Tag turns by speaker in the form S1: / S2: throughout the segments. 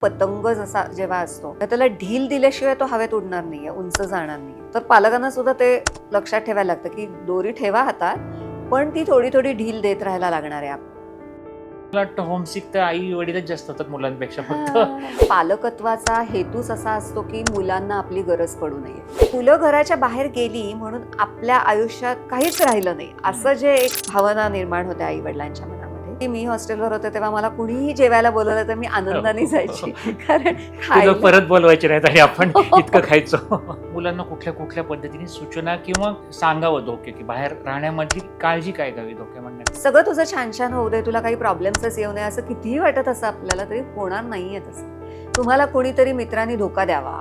S1: पतंग जसा जेव्हा असतो तर त्याला ढील दिल्याशिवाय तो हवेत उडणार नाहीये, उंच जाणार नाही. तर पालकांना सुद्धा ते लक्षात ठेवायला लागतं की दोरी ठेवा हातात, पण ती थोडी थोडी ढील देत राहायला लागणार आहे.
S2: मला वाटतं होमसिक तर आई वडीलच जास्त होतात मुलांपेक्षा फक्त.
S1: पालकत्वाचा हेतूच असा असतो की मुलांना आपली गरज पडू नये. मुलं घराच्या बाहेर गेली म्हणून आपल्या आयुष्यात काहीच राहिलं नाही असं जे एक भावना निर्माण होते आई वडिलांच्या मनामध्ये. मी हॉस्टेलवर होते तेव्हा मला कुणीही जेवायला बोलवलं तर मी आनंदाने जायची, कारण
S2: तुला परत बोलवायचे नाहीत आणि आपण इतकं खायचो. मुलांना कुठल्या कुठल्या पद्धतीने सूचना किंवा सांगावं धोके की बाहेर राहण्यामधली काळजी काय घ्यावी धोके म्हणण्यात.
S1: सगळं तुझं छान छान होऊ दे, तुला काही प्रॉब्लेम्सच येऊ नये असं कितीही वाटत असं आपल्याला तरी होणार नाहीये तसं. तुम्हाला कोणीतरी मित्रांनी धोका द्यावा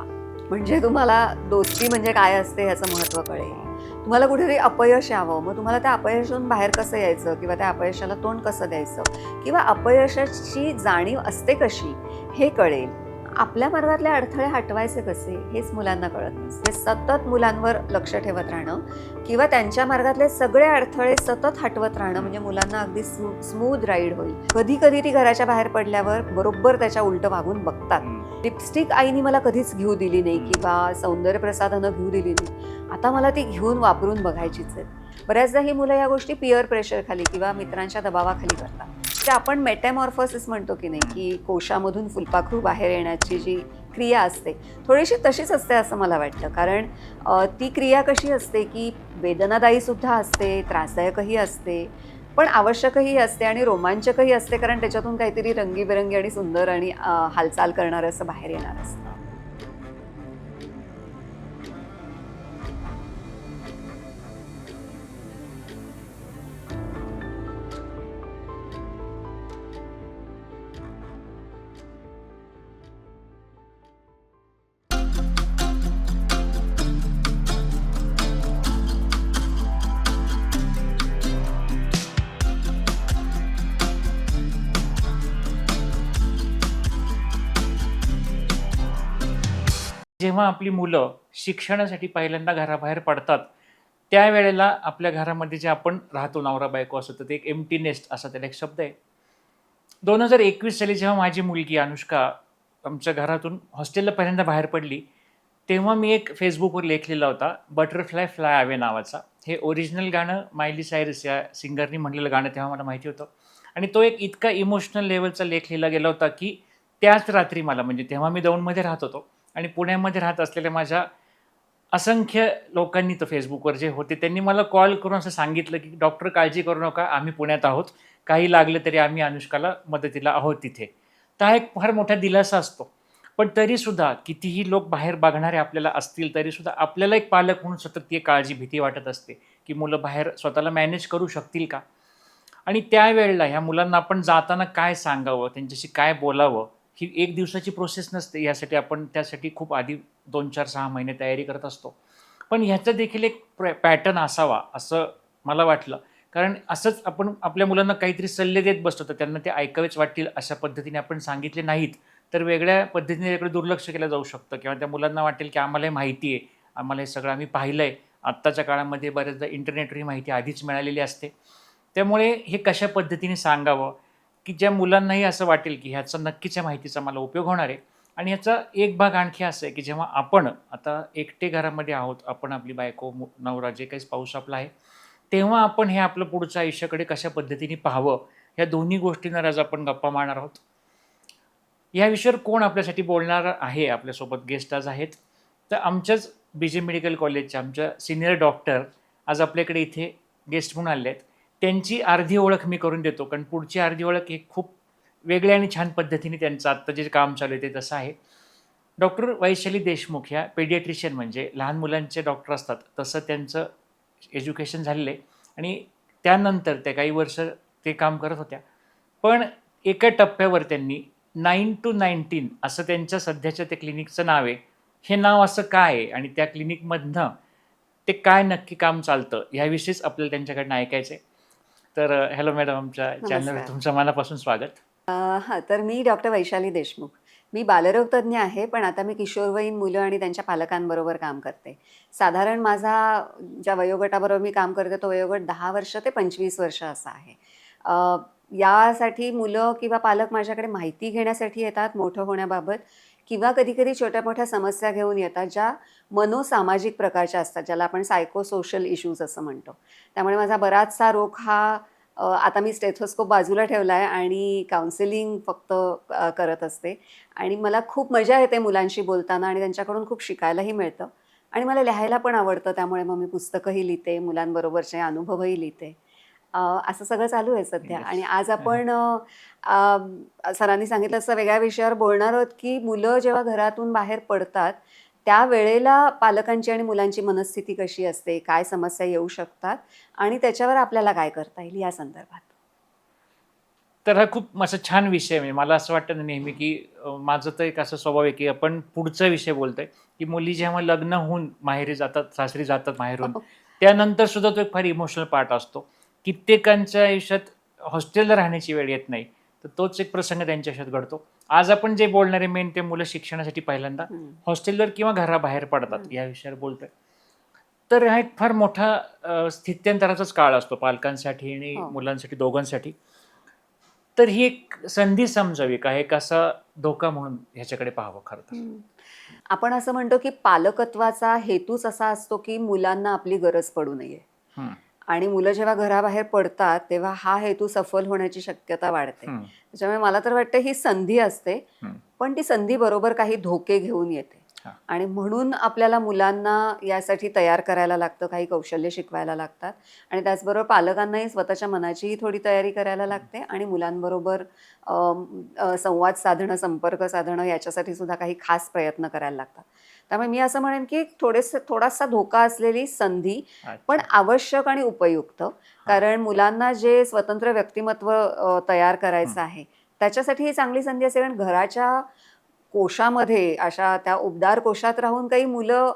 S1: म्हणजे तुम्हाला दोस्ती म्हणजे काय असते ह्याचं महत्त्व कळेल. तुम्हाला कुठेतरी अपयश यावं, मग तुम्हाला त्या अपयशातून बाहेर कसं यायचं किंवा त्या अपयशाला तोंड कसं द्यायचं किंवा अपयशाची जाणीव असते कशी हे कळेल. आपल्या मार्गातले अडथळे हटवायचे कसे हेच मुलांना कळत नसते. सतत मुलांवर लक्ष ठेवत राहणं किंवा त्यांच्या मार्गातले सगळे अडथळे सतत हटवत राहणं म्हणजे मुलांना अगदी स्मूथ राईड होईल. कधी कधी ती घराच्या बाहेर पडल्यावर बरोबर त्याच्या उलट वागून बघतात. लिपस्टिक आईनी मला कधीच घेऊ दिली नाही किंवा सौंदर्य प्रसाधनं घेऊ दिली नाही, आता मला ती घेऊन वापरून बघायचीच आहे. बऱ्याचदा ही मुलं या गोष्टी पिअर प्रेशर खाली किंवा मित्रांच्या दबावाखाली करतात. ते आपण मेटॅमॉर्फोसिस म्हणतो की नाही, की कोशामधून फुलपाखरू बाहेर येण्याची जी क्रिया असते थोडीशी तशीच असते असं मला वाटतं. कारण ती क्रिया कशी असते की वेदनादायी सुद्धा असते, त्रासदायकही असते, पण आवश्यकही असते आणि रोमांचकही असते, कारण त्याच्यातून काहीतरी रंगीबेरंगी आणि सुंदर आणि हालचाल करणारं असं बाहेर येणार असतं.
S2: जेव्हा आपली मुलं शिक्षणासाठी पहिल्यांदा घराबाहेर पडतात त्यावेळेला आपल्या घरामध्ये जे आपण राहतो नवरा बायको असं, तर ते एक एम्प्टी नेस्ट असा त्याला एक शब्द आहे. 2021 साली जेव्हा माझी मुलगी अनुष्का आमच्या घरातून हॉस्टेलला पहिल्यांदा बाहेर पडली, तेव्हा मी एक फेसबुकवर लेख लिहिला होता, बटरफ्लाय फ्लाय अवे नावाचा. हे ओरिजिनल गाणं मायली सायरस या सिंगरनी म्हणलेलं गाणं तेव्हा मला माहिती होतं. आणि तो एक इतका इमोशनल लेवलचा लेख लिहिला गेला होता की त्याच रात्री मला, म्हणजे तेव्हा मी दौंडमध्ये राहत होतो आणि पुण्यामध्ये राहत असलेल्या माझ्या असंख्य लोकांनी तर फेसबुकवर जे होते त्यांनी मला कॉल करून असं सांगितलं की डॉक्टर काळजी करू नका, आम्ही पुण्यात आहोत, काही लागलं तरी आम्ही अनुष्काला मदतीला आहोत तिथे. तर हा एक फार मोठा दिलासा असतो. पण तरीसुद्धा कितीही लोक बाहेर बघणारे आपल्याला असतील तरीसुद्धा आपल्याला एक पालक म्हणून सतत ती काळजी भीती वाटत असते की मुलं बाहेर स्वतःला मॅनेज करू शकतील का. आणि त्यावेळेला ह्या मुलांना आपण जाताना काय सांगावं, त्यांच्याशी काय बोलावं, ही एक दिवसाची प्रोसेस नसते. यासाठी आपण त्यासाठी खूप आधी 2-4-6 महिने तयारी करत असतो. पण ह्याचा देखील एक पॅटर्न असावा असं मला वाटलं. कारण असंच आपण आपल्या मुलांना काहीतरी सल्ले देत बसतो तर त्यांना ते ऐकावेच वाटतील अशा पद्धतीने आपण सांगितले नाहीत तर वेगळ्या पद्धतीने त्याकडे दुर्लक्ष केलं जाऊ शकतं किंवा त्या मुलांना वाटेल की आम्हाला हे माहिती आहे, आम्हाला हे सगळं आम्ही पाहिलं आहे. आत्ताच्या काळामध्ये बऱ्याचदा इंटरनेटवर ही माहिती आधीच मिळालेली असते. त्यामुळे हे कशा पद्धतीने सांगावं की ज्या मुलांनाही असं वाटेल की ह्याचा नक्कीच या माहितीचा मला उपयोग होणार आहे. आणि ह्याचा एक भाग आणखी असा आहे की जेव्हा आपण आता एकटे घरामध्ये आहोत, आपण आपली बायको नवरा जे काही स्पाऊस आपला आहे, तेव्हा आपण हे आपलं पुढच्या आयुष्याकडे कशा पद्धतीने पाहावं ह्या दोन्ही गोष्टींवर आज आपण गप्पा मारणार आहोत. या विषयावर कोण आपल्यासाठी बोलणार आहे, आपल्यासोबत गेस्ट आज आहेत, तर आमच्याच BJ मेडिकल कॉलेजच्या आमच्या सिनियर डॉक्टर आज आपल्याकडे इथे गेस्ट म्हणून आले आहेत. त्यांची अर्धी ओळख मी करून देतो, कारण पुढची अर्धी ओळख एक खूप वेगळ्या आणि छान पद्धतीने त्यांचं आत्ता जे काम चालू आहे ते तसं आहे. डॉक्टर वैशाली देशमुख ह्या पेडियाट्रिशियन म्हणजे लहान मुलांचे डॉक्टर असतात तसं त्यांचं एज्युकेशन झालेलं आहे आणि त्यानंतर त्या काही वर्ष ते काम करत होत्या. पण एका टप्प्यावर त्यांनी 9 to 19 असं त्यांच्या सध्याच्या त्या क्लिनिकचं नाव आहे. हे नाव असं काय आहे आणि त्या क्लिनिकमधनं ते काय नक्की काम चालतं ह्याविषयीच आपल्याला त्यांच्याकडनं ऐकायचं आहे. तर हॅलो मॅडम, आमच्या चॅनलवर तुमचं मनापासून स्वागत.
S1: हां, तर मी डॉक्टर वैशाली देशमुख. मी बालरोग तज्ज्ञ आहे, पण आता मी किशोरवयीन मुलं आणि त्यांच्या पालकांबरोबर काम करते. साधारण माझा ज्या वयोगटाबरोबर मी काम करते तो वयोगट 10 वर्ष ते 25 वर्ष असा आहे. यासाठी मुलं किंवा पालक माझ्याकडे माहिती घेण्यासाठी येतात मोठं होण्याबाबत, किंवा कधी-कधी छोट्या-मोठ्या समस्या घेऊन येतात, ज्या मनोसामाजिक प्रकारच्या असतात, ज्याला आपण सायको-सोशल इश्यूज असं म्हणतो. त्यामुळे माझा बराचसा रोख हा आता मी स्टेथोस्कोप बाजूला ठेवला आहे आणि काउन्सिलिंग फक्त करत असते. आणि मला खूप मजा येते मुलांशी बोलताना आणि त्यांच्याकडून खूप शिकायलाही मिळतं. आणि मला लिहायला पण आवडतं, त्यामुळे मग मी पुस्तकंही लिहिते, मुलांबरोबरचे अनुभवही लिहिते. असं सगळं चालू आहे सध्या.
S2: येस.
S1: आणि आज आपण सरांनी सांगितलं तसं वेगळ्या विषयावर बोलणार आहोत, की मुलं जेव्हा घरातून बाहेर पडतात, त्यावेळेला पालकांची आणि मुलांची मनस्थिती कशी असते, काय समस्या येऊ शकतात आणि त्याच्यावर आपल्याला काय करता येईल या संदर्भात.
S2: तर हा खूप असा छान विषय आहे. म्हणजे मला असं वाटतं ना नेहमी, की माझं तर एक असा स्वभाव आहे, की आपण पुढचा विषय बोलतोय, की मुली जेव्हा लग्न होऊन माहेरी जातात, सासरी जातात माहेरून, त्यानंतर सुद्धा तो एक फार इमोशनल पार्ट असतो. कित्येकांच्या आयुष्यात हॉस्टेलला राहण्याची वेळ येत नाही. तर तोच एक प्रसंग त्यांच्या आयुष्यात घडतो. आज आपण जे बोलणारे मेन ते मुलं शिक्षणासाठी पहिल्यांदा
S1: हं,
S2: हॉस्टेलवर किंवा घराबाहेर पडतात
S1: हं.
S2: या विषयावर बोलतोय. तर हा एक फार मोठा स्थित्यंतराचाच काळ असतो पालकांसाठी आणि
S1: हो.
S2: मुलांसाठी दोघांसाठी. तर ही एक संधी समजावी का एक असा धोका म्हणून ह्याच्याकडे पाहावं खरं तर.
S1: हं. आपण असं म्हणतो, की पालकत्वाचा हेतूच असा असतो, की मुलांना आपली गरज पडू नये.
S2: हं,
S1: आणि मुलं जेव्हा घराबाहेर पडतात, तेव्हा हा हेतू सफल होण्याची शक्यता वाढते.
S2: हं,
S1: त्याच्यामुळे मला तर वाटतं ही संधी असते,
S2: हं.
S1: पण ती संधीबरोबर काही धोके घेऊन येते.
S2: हां.
S1: आणि म्हणून आपल्याला मुलांना यासाठी तयार करायला लागतं, काही कौशल्य शिकवायला लागतात. आणि त्याचबरोबर पालकांनाही स्वतःच्या मनाचीही थोडी तयारी करायला लागते आणि मुलांबरोबर संवाद साधणं, संपर्क साधणं याच्यासाठी सुद्धा काही खास प्रयत्न करायला लागतात. त्यामुळे मी असं म्हणेन, की थोडासा धोका असलेली संधी, पण
S2: अच्छा.
S1: आवश्यक आणि उपयुक्त.
S2: हां.
S1: कारण मुलांना जे स्वतंत्र व्यक्तिमत्व तयार
S2: हं,
S1: करायचं आहे, त्याच्यासाठी ही चांगली संधी असते. कारण घराच्या कोशामध्ये, अशा त्या उबदार कोशात राहून काही मुलं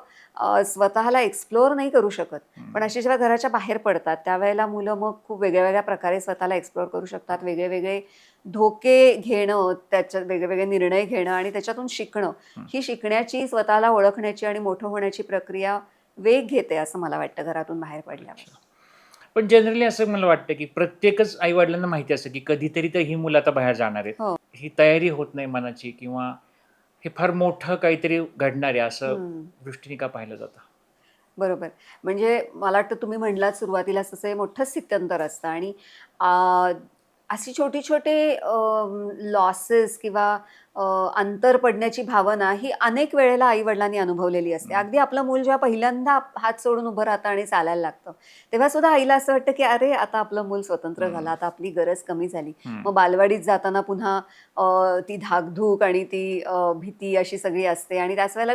S1: स्वतःला एक्सप्लोअर नाही करू शकत.
S2: हं.
S1: पण अशी जेव्हा घराच्या बाहेर पडतात, त्यावेळेला मुलं मग खूप वेगळ्या-वेगळ्या प्रकारे स्वतःला एक्सप्लोअर करू शकतात. वेगळे-वेगळे धोके घेणं, त्याच्यात वेगळे-वेगळे निर्णय घेणं आणि त्याच्यातून शिकणं,
S2: हं.
S1: ही शिकण्याची, स्वतःला ओळखण्याची आणि मोठं होण्याची प्रक्रिया वेग घेते, असं मला वाटतं घरातून बाहेर पडल्यावर.
S2: अच्छा. पण जनरली असं मला वाटतं, की प्रत्येकच आई-वडिलांना माहिती असतं, की कधीतरी तर ही मुलं आता बाहेर जाणार आहेत.
S1: हो.
S2: ही तयारी होत नाही मनाची किंवा हे फार मोठं काहीतरी घडणार आहे असं
S1: हं.
S2: दृष्टीने का पाहिलं जातं?
S1: बरोबर. म्हणजे मला वाटतं तुम्ही म्हटलात सुरुवातीलाच तसं हे मोठं स्थित्यंतर असतं आणि अ, अशी छोटे-छोटे लॉसेस किंवा अंतर पडण्याची भावना ही अनेक वेळेला आई-वडिलांनी अनुभवलेली असते.
S2: हं,
S1: अगदी आपलं मूल जेव्हा पहिल्यांदा हात सोडून उभं राहतं आणि चालायला लागतं, तेव्हा सुद्धा आईला असं वाटतं, की "अरे, आता आपलं मूल स्वतंत्र झालं,
S2: हं,
S1: आता आपली गरज कमी झाली."
S2: हं,
S1: मग बालवाडीत जाताना पुन्हा ती धाकधूक आणि ती भीती अशी सगळी असते आणि त्याच वेळेला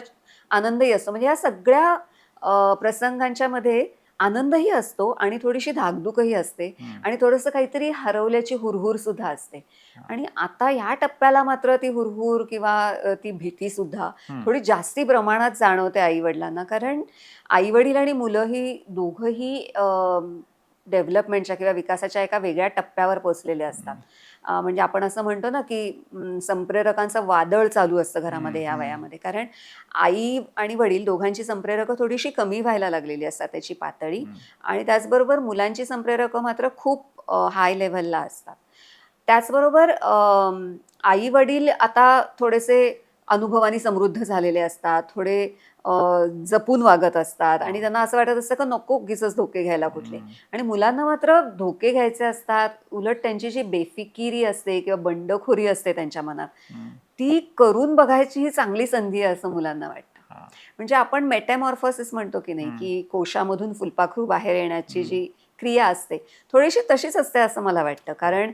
S1: आनंदही असतो. म्हणजे या सगळ्या प्रसंगांच्या मध्ये आनंदही असतो आणि थोडीशी धाकधूकही असते
S2: हं.
S1: आणि थोडंसं काहीतरी हरवल्याची हुरहुर सुद्धा असते.
S2: हां.
S1: आणि आता ह्या टप्प्याला मात्र ती हुरहुर किंवा ती भीती सुद्धा
S2: हं,
S1: थोडी जास्ती प्रमाणात जाणवते आई-वडिलांना. कारण आई-वडील आणि मुलं ही दोघंही डेव्हलपमेंटच्या किंवा विकासाच्या एका वेगळ्या टप्प्यावर पोहोचलेले असतात.
S2: हं,
S1: म्हणजे आपण असं म्हणतो ना, की संप्रेरकांचं वादळ चालू असतं
S2: हं,
S1: घरामध्ये या
S2: हं,
S1: वयामध्ये. कारण आई आणि वडील दोघांची संप्रेरकं थोडीशी कमी व्हायला लागलेली असतात त्याची पातळी.
S2: हं,
S1: आणि त्याचबरोबर मुलांची संप्रेरकं मात्र खूप हाय लेव्हलला असतात. त्याचबरोबर आई-वडील आता थोडेसे अनुभवाने समृद्ध झालेले असतात. थोडे अ, जपून वागत असतात आणि
S2: हां.
S1: त्यांना असं वाटत असतं, की नको उगीचच धोके घ्यायला कुठले.
S2: हं,
S1: आणि मुलांना मात्र धोके घ्यायचे असतात. उलट त्यांची जी बेफिकिरी असते किंवा बंडखोरी असते त्यांच्या मनात,
S2: हं.
S1: ती करून बघायची ही चांगली संधी आहे असं मुलांना वाटतं.
S2: हां.
S1: म्हणजे आपण मेटॅमॉर्फोसिस म्हणतो की नाही,
S2: हं,
S1: की कोशामधून फुलपाखरू बाहेर येण्याची
S2: हं,
S1: जी क्रिया असते, थोडीशी तशीच असते असं मला वाटतं.
S2: हां.
S1: कारण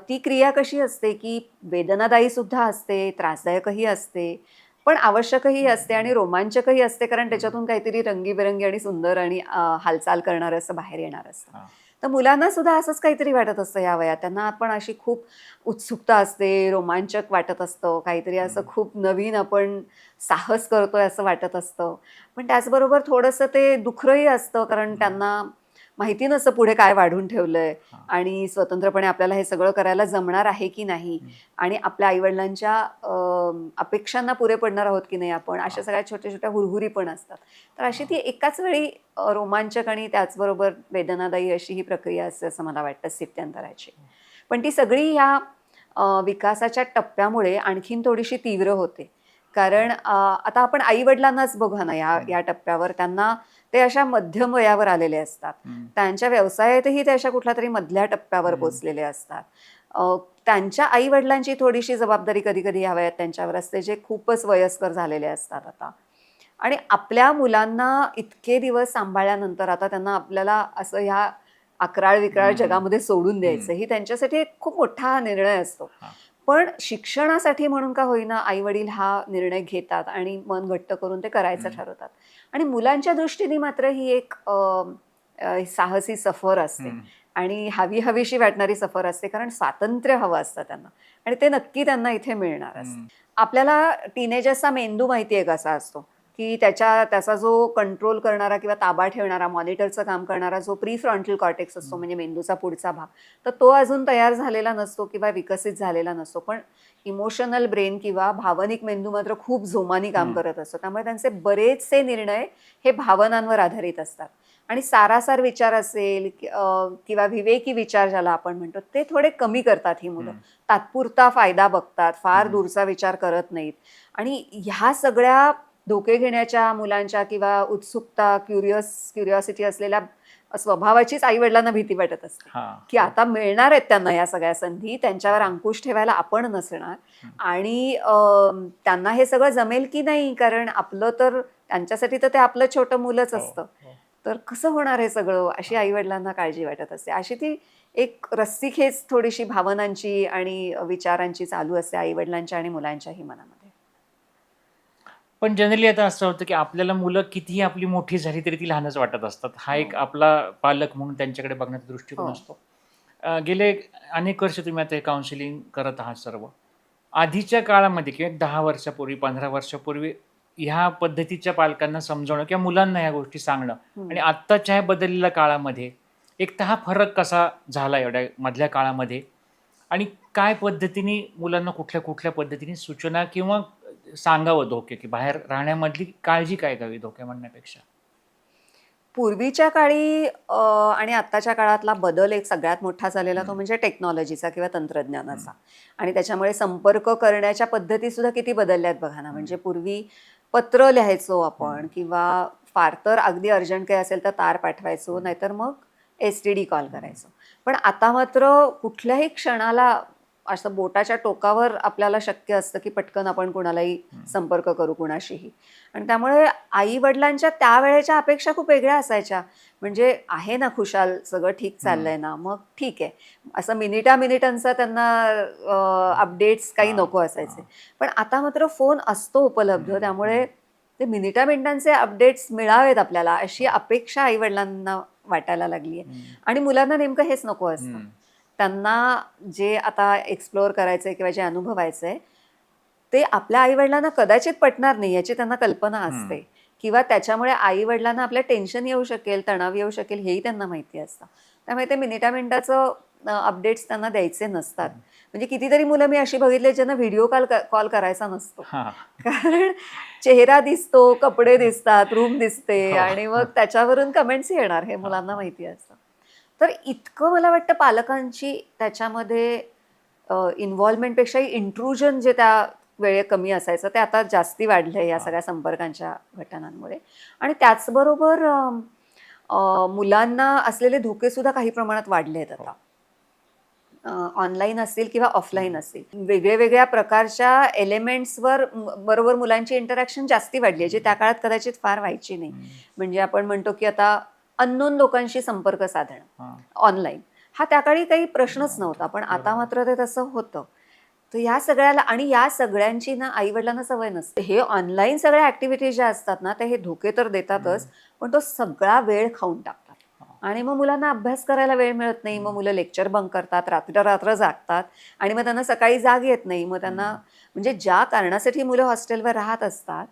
S1: ती क्रिया कशी असते, की वेदनादायी सुद्धा असते, त्रासदायकही असते, पण आवश्यकही असते आणि रोमांचकही असते. कारण
S2: हं,
S1: त्याच्यातून काहीतरी रंगीबेरंगी आणि सुंदर आणि हालचाल करणारं असं बाहेर येणार असतं.
S2: हां.
S1: तर मुलांना सुद्धा असंच काहीतरी वाटत असतं या वयात. त्यांना पण अशी खूप उत्सुकता असते, रोमांचक वाटत असतं, काहीतरी असं
S2: हं,
S1: खूप नवीन आपण साहस करतोय असं वाटत असतं. पण त्याचबरोबर थोडंसं ते दुःखही असतं, कारण
S2: हं,
S1: त्यांना माहिती नसतं पुढे काय वाढून ठेवलंय
S2: हां.
S1: आणि स्वतंत्रपणे आपल्याला हे सगळं करायला जमणार आहे की नाही
S2: हं,
S1: आणि आपल्या आई-वडिलांच्या अपेक्षांना पुरे पडणार आहोत की नाही आपण, अशा
S2: हां.
S1: सगळ्या छोट्या-छोट्या हुरहुरी पण असतात. तर अशी ती
S2: हां.
S1: एकाच वेळी रोमांचक आणि त्याचबरोबर वेदनादायी अशी ही प्रक्रिया असते असं मला वाटतं स्थित्यंतराची. पण ती सगळी ह्या विकासाच्या टप्प्यामुळे आणखीन थोडीशी तीव्र होते. कारण आता आपण आई-वडिलांनाच बघा ना या टप्प्यावर त्यांना ते अशा मध्यम वयावर आलेले असतात. त्यांच्या व्यवसायातही ते अशा कुठल्यातरी मधल्या टप्प्यावर पोहोचलेले असतात. त्यांच्या आई-वडिलांची थोडीशी जबाबदारी कधी-कधी ह्या वयात त्यांच्यावर असते, जे खूपच वयस्कर झालेले असतात आता. आणि आपल्या मुलांना इतके दिवस सांभाळल्यानंतर आता त्यांना आपल्याला असं ह्या अकराळ-विक्राळ जगामध्ये सोडून द्यायचं, ही त्यांच्यासाठी एक खूप मोठा निर्णय असतो. पण शिक्षणासाठी म्हणून का होईना आई-वडील हा निर्णय घेतात आणि मन घट्ट करून ते करायचं ठरवतात. आणि मुलांच्या दृष्टीने मात्र ही एक साहसी सफर असते आणि हवीशी वाटणारी सफर असते, कारण स्वातंत्र्य हवं असतं त्यांना आणि ते नक्की त्यांना इथे मिळणार असतं. आपल्याला टीनेजर्सचा मेंदू माहिती आहे कसा असतो, की त्याचा जो कंट्रोल करणारा किंवा ताबा ठेवणारा, मॉनिटरचं काम करणारा जो प्री फ्रंटल कॉर्टेक्स असतो, म्हणजे मेंदूचा पुढचा भाग, तर तो अजून तयार झालेला नसतो किंवा विकसित झालेला नसतो. पण इमोशनल ब्रेन किंवा भावनिक मेंदू मात्र खूप जोमाने काम करत असतो. त्यामुळे त्यांचे बरेचसे निर्णय हे भावनांवर आधारित असतात. आणि सारासार विचार असेल किंवा विवेकी विचार ज्याला आपण म्हणतो, ते थोडे कमी करतात ही मुलं. तात्पुरता फायदा बघतात, फार दूरचा विचार करत नाहीत. आणि ह्या सगळ्या धोके घेण्याच्या मुलांच्या किंवा उत्सुकता, क्युरिओसिटी असलेल्या स्वभावाचीच आई-वडिलांना भीती वाटत असते, की आता मिळणार आहेत त्यांना या सगळ्या संधी, त्यांच्यावर अंकुश ठेवायला आपण नसणार आणि त्यांना हे सगळं जमेल की नाही, कारण आपलं तर त्यांच्यासाठी तर ते आपलं छोटं मुलंच असतं. तर कसं होणार हे सगळं, अशी आई-वडिलांना काळजी वाटत असते. अशी ती एक रस्सीखेच थोडीशी भावनांची आणि विचारांची चालू असते आई-वडिलांच्या आणि मुलांच्याही मनामध्ये.
S2: पण जनरली आता असं होतं, की आपल्याला मुलं कितीही आपली मोठी झाली तरी ती लहानच वाटत असतात. हा एक आपला पालक म्हणून त्यांच्याकडे बघण्याचा दृष्टिकोन असतो. गेले अनेक वर्ष तुम्ही आता हे काउन्सिलिंग करत आहात सर्व. आधीच्या काळामध्ये किंवा 10 वर्षापूर्वी, 15 वर्षापूर्वी ह्या पद्धतीच्या पालकांना समजावणं किंवा मुलांना ह्या गोष्टी सांगणं आणि आत्ताच्या ह्या बदललेल्या काळामध्ये एक तर हा फरक कसा झाला एवढ्या मधल्या काळामध्ये आणि काय पद्धतीने मुलांना कुठल्या पद्धतीने सूचना किंवा सांगावं धोके, की बाहेर राहण्यामधली काळजी काय घ्यावी धोके म्हणण्यापेक्षा?
S1: पूर्वीच्या काळी आणि आत्ताच्या काळातला बदल एक सगळ्यात मोठा झालेला तो म्हणजे टेक्नॉलॉजीचा किंवा तंत्रज्ञानाचा. आणि त्याच्यामुळे संपर्क करण्याच्या पद्धती सुद्धा किती बदलल्यात बघा ना. म्हणजे पूर्वी पत्र लिहायचो आपण किंवा फार तर अगदी अर्जंट काही असेल तर तार पाठवायचो, नाहीतर मग STD कॉल करायचो. पण आता मात्र कुठल्याही क्षणाला असं बोटाच्या टोकावर आपल्याला शक्य असतं, की पटकन आपण कुणालाही संपर्क करू, कुणाशीही. आणि त्यामुळे आई-वडिलांच्या त्यावेळेच्या अपेक्षा खूप वेगळ्या असायच्या. म्हणजे आहे ना खुशाल, सगळं ठीक चाललंय ना, मग ठीक आहे. असं मिनिटा-मिनिटांचा त्यांना अपडेट्स काही नको असायचे. पण आता मात्र फोन असतो उपलब्ध, त्यामुळे ते मिनिटा-मिनिटांचे अपडेट्स मिळावेत आपल्याला, अशी अपेक्षा आई-वडिलांना वाटायला लागली आहे. आणि मुलांना नेमकं हेच नको असतं. त्यांना जे आता एक्सप्लोअर करायचंय किंवा जे अनुभवायचंय, ते आपल्या आई-वडिलांना कदाचित पटणार नाही याची त्यांना कल्पना असते किंवा त्याच्यामुळे आई-वडिलांना आपल्या टेन्शन येऊ शकेल, तणाव येऊ शकेल, हेही त्यांना माहिती असतं. त्यामुळे ते मिनिटा-मिनिटाचं अपडेट्स त्यांना द्यायचे नसतात. म्हणजे कितीतरी मुलं मी अशी बघितली ज्यांना व्हिडिओ कॉल करायचा नसतो. कारण चेहरा दिसतो, कपडे दिसतात, रूम दिसते आणि मग त्याच्यावरून कमेंट्स येणार, हे मुलांना माहिती असतं. तर इतकं मला वाटतं पालकांची त्याच्यामध्ये इन्व्हॉल्वमेंटपेक्षाही इंट्रुजन जे त्या वेळे कमी असायचं ते आता जास्ती वाढलंय या सगळ्या संपर्कांच्या घटनांमुळे. आणि त्याचबरोबर मुलांना असलेले धोके सुद्धा काही प्रमाणात वाढले आहेत आता. ऑनलाईन असतील किंवा ऑफलाईन असतील. वेगळ्या प्रकारच्या एलिमेंट्सवर बरोबर मुलांची इंटरॅक्शन जास्ती वाढली आहे, जी त्या काळात कदाचित फार व्हायची नाही. म्हणजे आपण म्हणतो की आता अननोन लोकांशी संपर्क साधणं ऑनलाईन, हा त्या काळी काही प्रश्नच नव्हता. पण आता मात्र ते तसं होतं. तर या सगळ्याला आणि या सगळ्यांची ना आई-वडिलांना सवय नसते. हे ऑनलाईन सगळ्या ॲक्टिव्हिटीज ज्या असतात ना, ते हे धोके तर देतातच, पण तो सगळा वेळ खाऊन टाकतात. आणि मग मुलांना अभ्यास करायला वेळ मिळत नाही. मग मुलं लेक्चर बंक करतात, रात्र जागतात आणि मग त्यांना सकाळी जाग येत नाही. मग त्यांना म्हणजे ज्या कारणासाठी मुलं हॉस्टेलवर राहत असतात,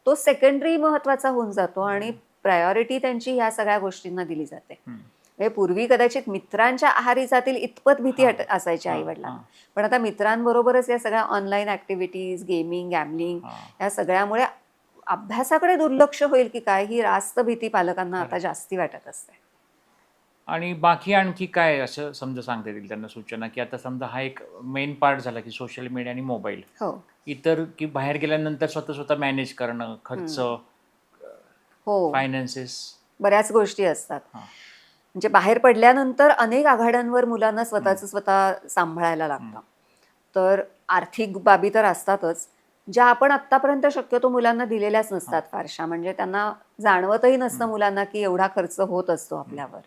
S1: तो सेकंडरी महत्त्वाचा होऊन जातो आणि प्रायोरिटी त्यांची ह्या सगळ्या गोष्टींना दिली जाते. म्हणजे पूर्वी कदाचित मित्रांच्या आहारी जातील इतपत भीती असायची आई-वडिलांना. पण आता मित्रांबरोबरच या सगळ्या ऑनलाईन ॲक्टिव्हिटीज, गेमिंग, गॅमलिंग या सगळ्यामुळे अभ्यासाकडे दुर्लक्ष होईल की काय, ही रास्त भीती पालकांना आता जास्ती वाटत असते.
S2: आणि बाकी आणखी काय असं समजा सांगता येईल त्यांना सूचना, की आता समजा हा एक मेन पार्ट झाला, की सोशल मीडिया आणि मोबाईल.
S1: हो.
S2: इतर की बाहेर गेल्यानंतर स्वतः स्वतः मॅनेज करणं, खर्च,
S1: हं. हो.
S2: फायनान्सेस.
S1: बऱ्याच गोष्टी असतात.
S2: हां.
S1: म्हणजे बाहेर पडल्यानंतर अनेक आघाड्यांवर मुलांना
S2: हं,
S1: स्वतःचं स्वतः सांभाळायला
S2: हं,
S1: लागतं. तर आर्थिक बाबी तर असतातच, ज्या आपण आत्तापर्यंत शक्यतो मुलांना दिलेल्याच
S2: हां,
S1: नसतात फारशा. म्हणजे त्यांना जाणवतही नसतं
S2: हं,
S1: मुलांना, की एवढा खर्च होत असतो
S2: हं,
S1: आपल्यावर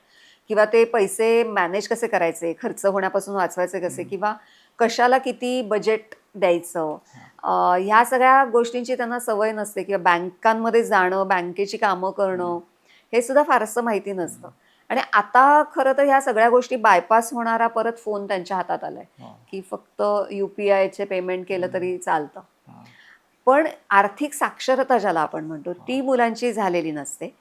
S1: किंवा ते पैसे मॅनेज कसे करायचे, खर्च होण्यापासून वाचवायचे कसे
S2: हं,
S1: किंवा कशाला किती बजेट द्यायचं.
S2: हां,
S1: ह्या सगळ्या गोष्टींची त्यांना सवय नसते किंवा बँकांमध्ये जाणं, बँकेची कामं
S2: हं,
S1: करणं, हे सुद्धा फारसं माहिती नसतं.
S2: हं,
S1: आणि आता खरं तर ह्या सगळ्या गोष्टी बायपास होणारा परत फोन त्यांच्या हातात आलाय,
S2: हां,
S1: की फक्त UPIचे पेमेंट केलं
S2: हं,
S1: तरी चालतं.
S2: हां,
S1: पण आर्थिक साक्षरता ज्याला आपण म्हणतो,
S2: हां,
S1: ती मुलांची झालेली नसते.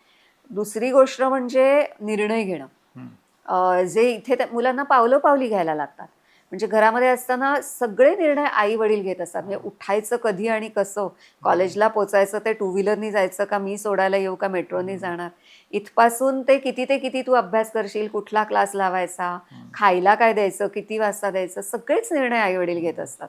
S1: दुसरी गोष्ट म्हणजे निर्णय घेणं.
S2: हं,
S1: जे इथे त्या मुलांना पावलोपावली घ्यायला लागतात. म्हणजे घरामध्ये असताना सगळे निर्णय आई-वडील घेत असतात. म्हणजे
S2: हां,
S1: उठायचं कधी आणि कसं,
S2: हं,
S1: कॉलेजला पोचायचं ते टू व्हीलरनी जायचं का मी सोडायला येऊ का मेट्रोनी
S2: हं,
S1: जाणार, इथपासून ते किती तू अभ्यास करशील, कुठला क्लास लावायचा,
S2: हं,
S1: खायला काय द्यायचं, किती वाजता द्यायचं, सगळेच निर्णय आई-वडील घेत असतात.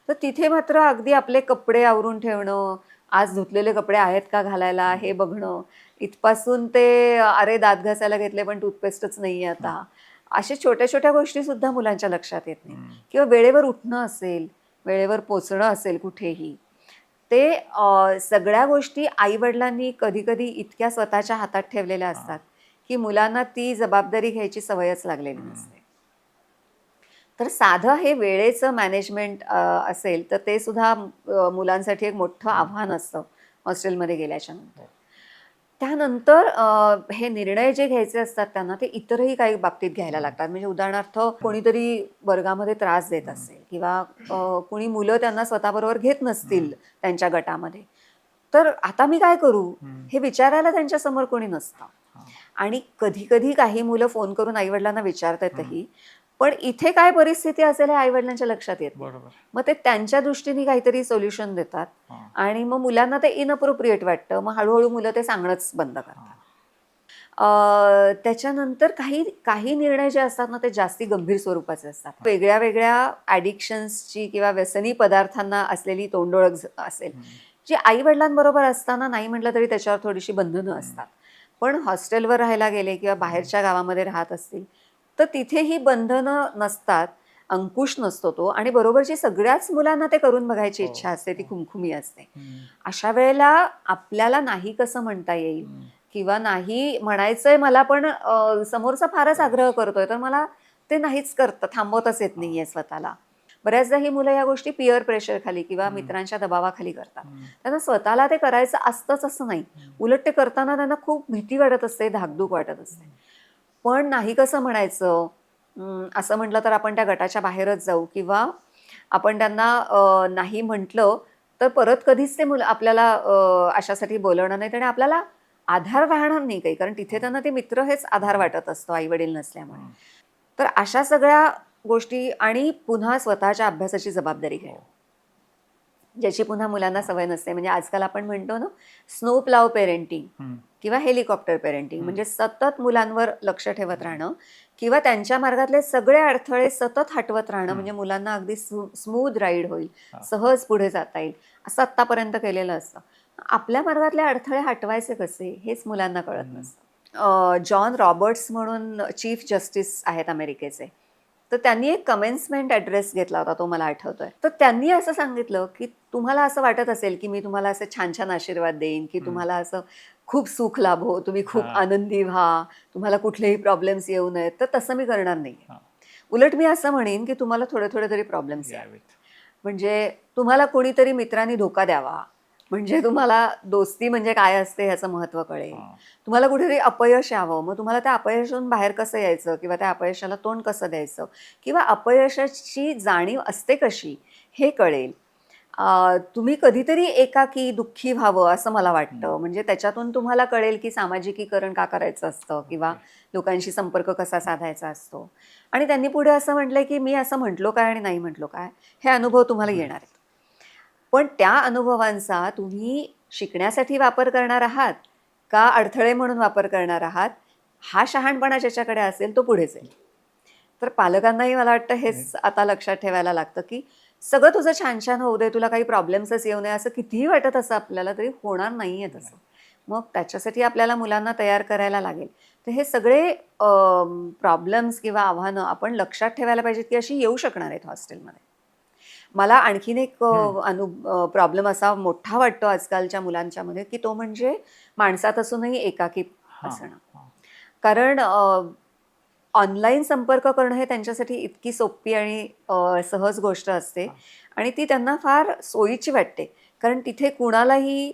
S1: तर तिथे मात्र अगदी आपले कपडे आवरून ठेवणं, आज धुतलेले कपडे आहेत का घालायला
S2: हं,
S1: हे बघणं, इथपासून ते अरे दात घासायला घेतले पण टूथपेस्टच नाहीये
S2: हं,
S1: आता. अशा छोट्या-छोट्या गोष्टीसुद्धा मुलांच्या लक्षात येत नाहीत
S2: हं,
S1: किंवा वेळेवर उठणं असेल, वेळेवर पोहोचणं असेल कुठेही. ते सगळ्या गोष्टी आई-वडिलांनी कधी-कधी इतक्या स्वतःच्या हातात ठेवलेल्या
S2: हां,
S1: असतात, की मुलांना ती जबाबदारी घ्यायची सवयच लागलेली
S2: हं,
S1: नसते. तर साधं हे वेळेचं मॅनेजमेंट असेल, तर ते सुद्धा मुलांसाठी एक मोठं
S2: हं,
S1: आव्हान असतं हॉस्टेलमध्ये गेल्याच्यानंतर.
S2: हो,
S1: त्यानंतर हे निर्णय जे घ्यायचे असतात त्यांना, ते इतरही काही बाबतीत घ्यायला
S2: हं,
S1: लागतात. म्हणजे उदाहरणार्थ कोणीतरी वर्गामध्ये त्रास देत
S2: हं,
S1: असेल किंवा कुणी मुलं त्यांना स्वतःबरोबर घेत
S2: हं,
S1: नसतील त्यांच्या गटामध्ये, तर आता मी काय करू?
S2: हं,
S1: हे विचारायला त्यांच्यासमोर कोणी नसतं.
S2: हां,
S1: आणि कधी-कधी काही मुलं फोन करून आई-वडिलांना
S2: हं,
S1: विचारतातही. पण इथे काय परिस्थिती असेल हे आई-वडिलांच्या लक्षात येत नाही.
S2: बरोबर.
S1: मग ते त्यांच्या दृष्टीने काहीतरी सोल्युशन देतात
S2: हां,
S1: आणि मग मुलांना ते इनअप्रोप्रिएट वाटतं. मग हळू मुलं ते सांगणंच बंद करतात.
S2: हां,
S1: त्याच्यानंतर काही काही निर्णय जे असतात ना, ते जास्ती गंभीर स्वरूपाचे असतात. वेगळ्या-वेगळ्या ॲडिक्शन्सची किंवा व्यसनी पदार्थांना असलेली तोंडओळख असेल,
S2: हं,
S1: जी आई-वडिलांबरोबर असताना नाही म्हटलं तरी त्याच्यावर थोडीशी बंधनं
S2: हं,
S1: असतात. पण हॉस्टेलवर राहायला गेले किंवा
S2: हं,
S1: बाहेरच्या गावामध्ये राहत असतील, तर तिथे ही बंधनं नसतात, अंकुश नसतो तो आणि बरोबरची सगळ्याच मुलांना ते करून बघायची
S2: हो,
S1: इच्छा असते, ती
S2: हो,
S1: खुमखुमी असते.
S2: हं,
S1: अशा वेळेला आपल्याला नाही कसं म्हणता येईल
S2: हं,
S1: किंवा नाही म्हणायचंय मला पण समोरचा फारच
S2: बरोबर.
S1: आग्रह करतोय, तर मला ते नाहीच थांबवताच येत
S2: हां,
S1: नाहीये स्वतःला. बऱ्याचदा ही मुलं या गोष्टी पीअर प्रेशरखाली किंवा
S2: हं,
S1: मित्रांच्या दबावाखाली करतात.
S2: हं,
S1: त्यांना स्वतःला ते करायचं असतंच असं नाही.
S2: हं,
S1: उलट ते करताना त्यांना खूप भीती वाटत असते, धाकधूक वाटत असते. पण नाही कसं म्हणायचं? असं म्हटलं तर आपण त्या गटाच्या बाहेरच जाऊ किंवा आपण त्यांना नाही म्हटलं, तर परत कधीच ते मुलं आपल्याला अशासाठी बोलवणार नाहीत आणि आपल्याला आधार राहणार नाही काही. कारण तिथे
S2: हां,
S1: त्यांना ते मित्र हेच आधार
S2: हं,
S1: वाटत असतो आई-वडील नसल्यामुळे.
S2: हं,
S1: तर अशा सगळ्या गोष्टी आणि पुन्हा स्वतःच्या अभ्यासाची जबाबदारी
S2: हो,
S1: घेणं. ज्याची पुन्हा मुलांना
S2: हां,
S1: सवय नसते. म्हणजे आजकाल आपण म्हणतो ना, स्नो प्लाव पेरेंटिंग
S2: हं,
S1: किंवा हेलिकॉप्टर पेरेंटिंग
S2: हं,
S1: म्हणजे सतत मुलांवर लक्ष ठेवत
S2: हं,
S1: राहणं किंवा त्यांच्या मार्गातले सगळे अडथळे सतत हटवत राहणं
S2: हं,
S1: म्हणजे मुलांना अगदी स्मूथ राईड होईल,
S2: हां,
S1: सहज पुढे जाता येईल, असं आत्तापर्यंत केलेलं असतं. आपल्या मार्गातले अडथळे हटवायचे कसे हेच मुलांना कळत
S2: हं,
S1: नसतं. जॉन रॉबर्ट्स म्हणून चीफ जस्टिस आहेत अमेरिकेचे. तर त्यांनी एक कमेन्समेंट ॲड्रेस घेतला होता, तो मला आठवतोय. तर त्यांनी असं सांगितलं, की तुम्हाला असं वाटत असेल, की मी तुम्हाला असे छान-छान आशीर्वाद देईन, की
S2: हं,
S1: तुम्हाला असं खूप सुख लाभो, तुम्ही खूप
S2: हां,
S1: आनंदी व्हा, तुम्हाला कुठलेही प्रॉब्लेम्स येऊ नयेत, तर तसं मी करणार नाहीये.
S2: हां,
S1: उलट मी असं म्हणेन, की तुम्हाला थोडे-थोडे तरी प्रॉब्लेम्स यावेत.
S2: यावेत.
S1: म्हणजे तुम्हाला कोणीतरी मित्रांनी धोका द्यावा. म्हणजे तुम्हाला दोस्ती म्हणजे काय असते ह्याचं महत्त्व कळेल.
S2: हां,
S1: तुम्हाला कुठेतरी अपयश यावं, मग तुम्हाला त्या अपयशातून बाहेर कसं यायचं किंवा त्या अपयशाला तोंड कसं द्यायचं किंवा अपयशाची जाणीव असते कशी हे कळेल. तुम्ही कधीतरी एकाकी, दुःखी व्हावं असं मला
S2: हं,
S1: वाटतं. म्हणजे त्याच्यातून तुम्हाला कळेल, की सामाजिकीकरण का करायचं असतं किंवा
S2: ओके.
S1: लोकांशी संपर्क कसा साधायचा असतो. आणि त्यांनी पुढे असं म्हटलंय, की मी असं म्हटलो काय आणि नाही म्हटलो काय, हे अनुभव तुम्हाला
S2: हं,
S1: येणार आहेत. पण त्या अनुभवांचा तुम्ही शिकण्यासाठी वापर करणार आहात का अडथळे म्हणून वापर करणार आहात, हा शहाणपणा ज्याच्याकडे असेल तो पुढे जाईल. तर पालकांनाही मला वाटतं हेच आता लक्षात ठेवायला लागतं, की सगळं तुझं छान छान होऊ दे, तुला काही प्रॉब्लेम्सच येऊ नये, असं कितीही वाटत असं आपल्याला तरी होणार नाहीये तसं. मग त्याच्यासाठी आपल्याला मुलांना तयार करायला लागेल. तर हे सगळे प्रॉब्लेम्स किंवा आव्हानं आपण लक्षात ठेवायला पाहिजेत, की अशी येऊ शकणार आहेत हॉस्टेलमध्ये. मला आणखीन एक प्रॉब्लेम असा मोठा वाटतो आजकालच्या मुलांच्यामध्ये, की तो म्हणजे माणसात असूनही एकाकी
S2: हां,
S1: असणं.
S2: हां.
S1: कारण ऑनलाईन संपर्क करणं हे त्यांच्यासाठी इतकी सोपी आणि सहज गोष्ट असते
S2: हां.
S1: आणि ती त्यांना फार सोयीची वाटते. कारण तिथे कुणालाही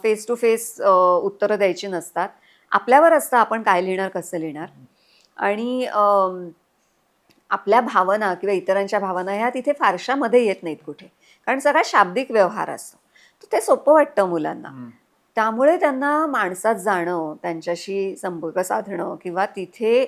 S1: फेस टू फेस उत्तरं द्यायची नसतात. आपल्यावर असतं आपण काय लिहिणार, कसं लिहिणार आणि आपल्या भावना किंवा इतरांच्या भावना ह्या तिथे फारशा मध्ये येत नाहीत कुठे. कारण सगळा शाब्दिक व्यवहार असतो. तर ते सोपं वाटतं मुलांना.
S2: हं.
S1: त्यामुळे त्यांना माणसात जाणं, त्यांच्याशी संपर्क साधणं किंवा तिथे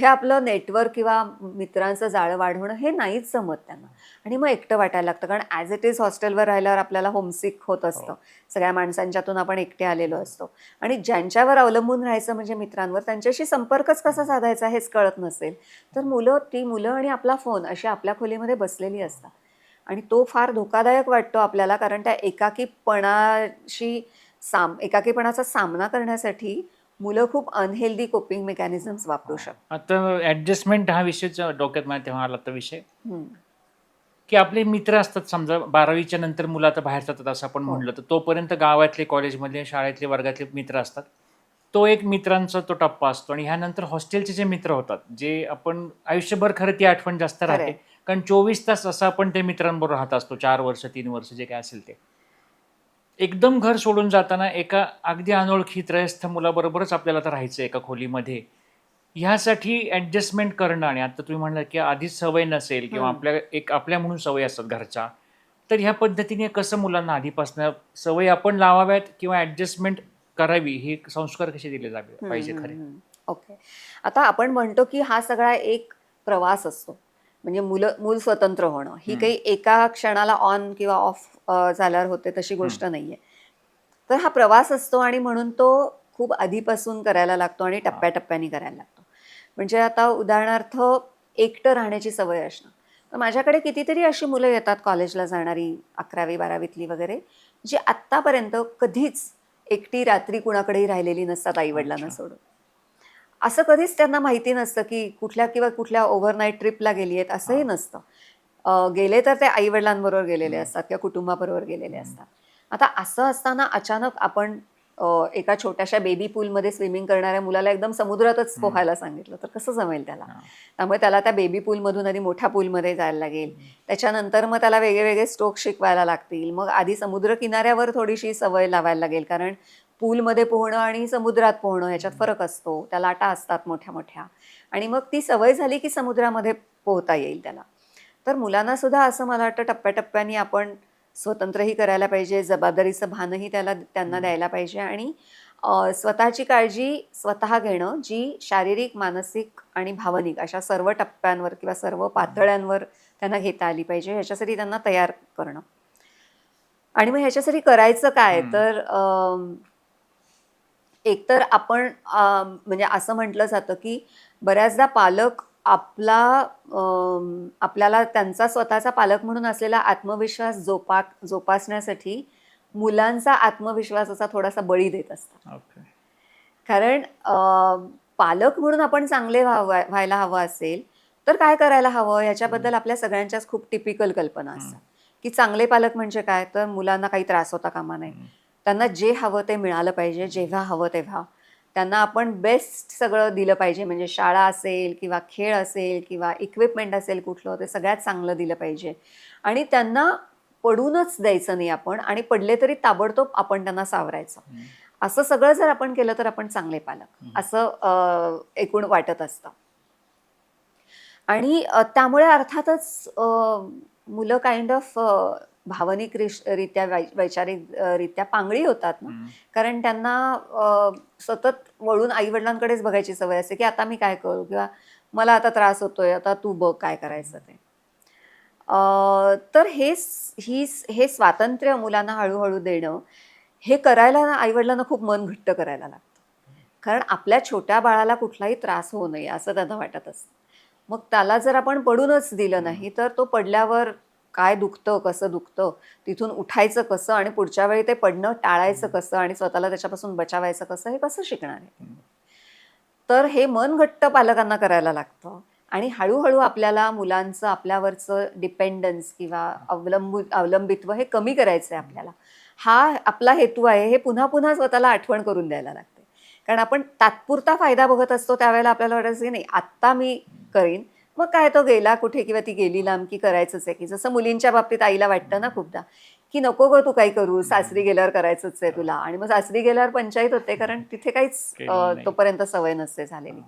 S1: आपलं नेटवर्क किंवा मित्रांचं जाळं वाढवणं हे नाहीच जमत त्यांना. आणि मग एकटं वाटायला लागतं. कारण ॲज इट इज हॉस्टेलवर राहिल्यावर आपल्याला होमसिक होत असतं.
S2: हो.
S1: सगळ्या माणसांच्यातून आपण एकटे आलेलो असतो. आणि ज्यांच्यावर अवलंबून राहायचं म्हणजे मित्रांवर, त्यांच्याशी संपर्कच कसा साधायचा हेच कळत नसेल, तर ती मुलं आणि आपला फोन अशी आपल्या खोलीमध्ये बसलेली असतात. आणि तो फार धोकादायक वाटतो आपल्याला कारण त्या एकाकीपणाचा सामना करण्यासाठी मुलं खूप अनहेल्दी कोपिंग मेकॅनिझम्स वापरू
S2: हां.
S1: शकतात.
S2: आता ॲडजस्टमेंट हा विषयच डोक्यात माझ्या तेव्हा आला तो विषय,
S1: हं.
S2: की आपले मित्र असतात समजा 12वीच्या नंतर मुलं आता बाहेर जातात असं आपण
S1: हो.
S2: म्हटलं, तर तोपर्यंत गावातले, कॉलेजमधले, शाळेतले, वर्गातले मित्र असतात. तो एक मित्रांचा तो टप्पा असतो आणि ह्यानंतर हॉस्टेलचे जे मित्र होतात, जे आपण आयुष्यभर खरं ती आठवण जास्त राहते.
S1: खरंय.
S2: कारण 24 तास असं आपण त्या मित्रांबरोबर राहत असतो. 4 वर्ष, 3 वर्ष जे काही असेल ते. एकदम घर सोडून जाताना एका अगदी अनोळखी त्रयस्थ मुलाबरोबरच आपल्याला तर राहायचं एका खोलीमध्ये. ह्यासाठी ॲडजस्टमेंट करणं आणि आता तुम्ही म्हणालात, की आधीच सवय नसेल किंवा
S1: हं.
S2: आपल्या म्हणून सवयी असतात घरच्या. तर ह्या पद्धतीने कसं मुलांना आधीपासून सवयी आपण लावाव्यात किंवा ॲडजस्टमेंट करावी, हे संस्कार कसे दिले
S1: हं,
S2: पाहिजे
S1: हं,
S2: खरे?
S1: हं. ओके. आता आपण म्हणतो, की हा सगळा एक प्रवास असतो. म्हणजे मूल स्वतंत्र होणं. ही
S2: हं,
S1: काही एका क्षणाला ऑन किंवा ऑफ झाल्यावर होते तशी
S2: हं.
S1: गोष्ट नाहीये. तर हा प्रवास असतो आणि म्हणून तो खूप आधीपासून करायला लागतो आणि
S2: हां.
S1: टप्प्याटप्प्याने करायला लागतो. म्हणजे आता उदाहरणार्थ एकटं राहण्याची सवय असणं. तर माझ्याकडे कितीतरी अशी मुलं येतात कॉलेजला जाणारी 11वी-12वीतली वगैरे, जी आत्तापर्यंत कधीच एकटी रात्री कुणाकडेही राहिलेली नसतात आई-वडिलांना
S2: अच्छा.
S1: सोडून. असं कधीच त्यांना माहिती नसतं, की कुठल्या ओव्हरनाईट ट्रिपला गेली आहेत असंही
S2: हां.
S1: नसतं. गेले तर ते आई-वडिलांबरोबर गेलेले
S2: हं,
S1: असतात किंवा कुटुंबाबरोबर गेलेले
S2: हं.
S1: असतात. आता असं असताना अचानक आपण एका छोट्याशा बेबी पूलमध्ये स्विमिंग करणाऱ्या मुलाला एकदम समुद्रातच
S2: हं.
S1: पोहायला सांगितलं, तर कसं जमेल त्याला?
S2: हां.
S1: त्यामुळे त्याला त्या बेबी पूलमधून आधी मोठ्या पूलमध्ये जायला लागेल.
S2: हं.
S1: त्याच्यानंतर मग त्याला वेगळे स्ट्रोक शिकवायला लागतील. मग आधी समुद्र किनाऱ्यावर थोडीशी सवय लावायला लागेल, कारण पूलमध्ये पोहणं आणि समुद्रात पोहणं ह्याच्यात
S2: हं.
S1: फरक असतो. त्या लाटा असतात मोठ्या-मोठ्या आणि मग ती सवय झाली, की समुद्रामध्ये पोहता येईल त्याला. तर मुलांना सुद्धा असं मला वाटतं टप्प्याटप्प्याने आपण स्वतंत्रही करायला पाहिजे, जबाबदारीचं भानही त्यांना
S2: हं.
S1: द्यायला पाहिजे आणि स्वतःची काळजी स्वतः घेणं, जी शारीरिक, मानसिक आणि भावनिक अशा सर्व टप्प्यांवर किंवा सर्व पातळ्यांवर त्यांना घेता आली पाहिजे, ह्याच्यासाठी त्यांना तयार करणं. आणि मग ह्याच्यासाठी करायचं काय?
S2: हं.
S1: तर एकतर आपण म्हणजे असं म्हटलं जातं, की बऱ्याचदा पालक आपल्याला त्यांचा स्वतःचा पालक म्हणून असलेला आत्मविश्वास जोपासण्यासाठी मुलांचा आत्मविश्वासाचा थोडासा बळी देत असतात.
S2: ओके.
S1: कारण पालक म्हणून आपण चांगले व्हायला हवं असेल, तर काय करायला हवं
S2: हं.
S1: याच्याबद्दल आपल्या सगळ्यांच्याच खूप टिपिकल कल्पना
S2: हं.
S1: असतात, की चांगले पालक म्हणजे काय? तर मुलांना काही त्रास होता कामा नये.
S2: हं.
S1: त्यांना जे हवं ते मिळालं पाहिजे, जेव्हा हवं तेव्हा. त्यांना आपण बेस्ट सगळं दिलं पाहिजे, म्हणजे शाळा असेल किंवा खेळ असेल किंवा इक्विपमेंट असेल कुठलं, ते सगळ्यात चांगलं दिलं पाहिजे. आणि त्यांना पडूनच द्यायचं नाही आपण आणि पडले तरी ताबडतोब आपण त्यांना सावरायचं.
S2: हं.
S1: असं सगळं जर आपण केलं तर आपण चांगले पालक,
S2: हं.
S1: असं एकूण वाटत असतं. आणि त्यामुळे अर्थातच मुलं काइंड ऑफ भावनिक रित्या वैचारिक रित्या पांगळी होतात ना,
S2: हं.
S1: कारण त्यांना सतत वळून आई-वडिलांकडेच बघायची सवय असते, की आता मी काय करू? किंवा मला आता त्रास होतोय, आता तू बघ काय करायचं ते. तर हे स्वातंत्र्य मुलांना हळू देणं, हे करायला ना आई-वडिलांना खूप मन घट्ट करायला लागतं. कारण आपल्या छोट्या बाळाला कुठलाही त्रास होऊ नये असं त्यांना वाटत असतं. मग त्याला जर आपण पडूनच दिलं नाही तर तो पडल्यावर काय दुखतं, कसं दुखतं, तिथून उठायचं कसं आणि पुढच्या वेळी ते पडणं टाळायचं कसं आणि स्वतःला त्याच्यापासून बचावायचं कसं, हे कसं शिकणार आहे. तर हे मन घट्ट पालकांना करायला लागतं आणि हळूहळू आपल्याला मुलांचं आपल्यावरचं डिपेंडन्स किंवा अवलंबित्व हे कमी करायचं आहे आपल्याला. हा आपला हेतू आहे हे पुन्हा पुन्हा स्वतःला आठवण करून द्यायला लागते. कारण आपण तात्पुरता फायदा बघत असतो त्यावेळेला आपल्याला वाटायचं की नाही आत्ता मी करीन, मग काय तो गेला कुठे किंवा ती गेली लांब की करायचंच आहे, की जसं मुलींच्या बाबतीत आईला वाटतं ना खूपदा, की नको गं तू काही करू, सासरी गेल्यावर करायचंच आहे तुला. आणि मग सासरी गेल्यावर पंचायत होते कारण तिथे काहीच
S2: केलेलं नाही.
S1: तोपर्यंत सवय नसते झालेली.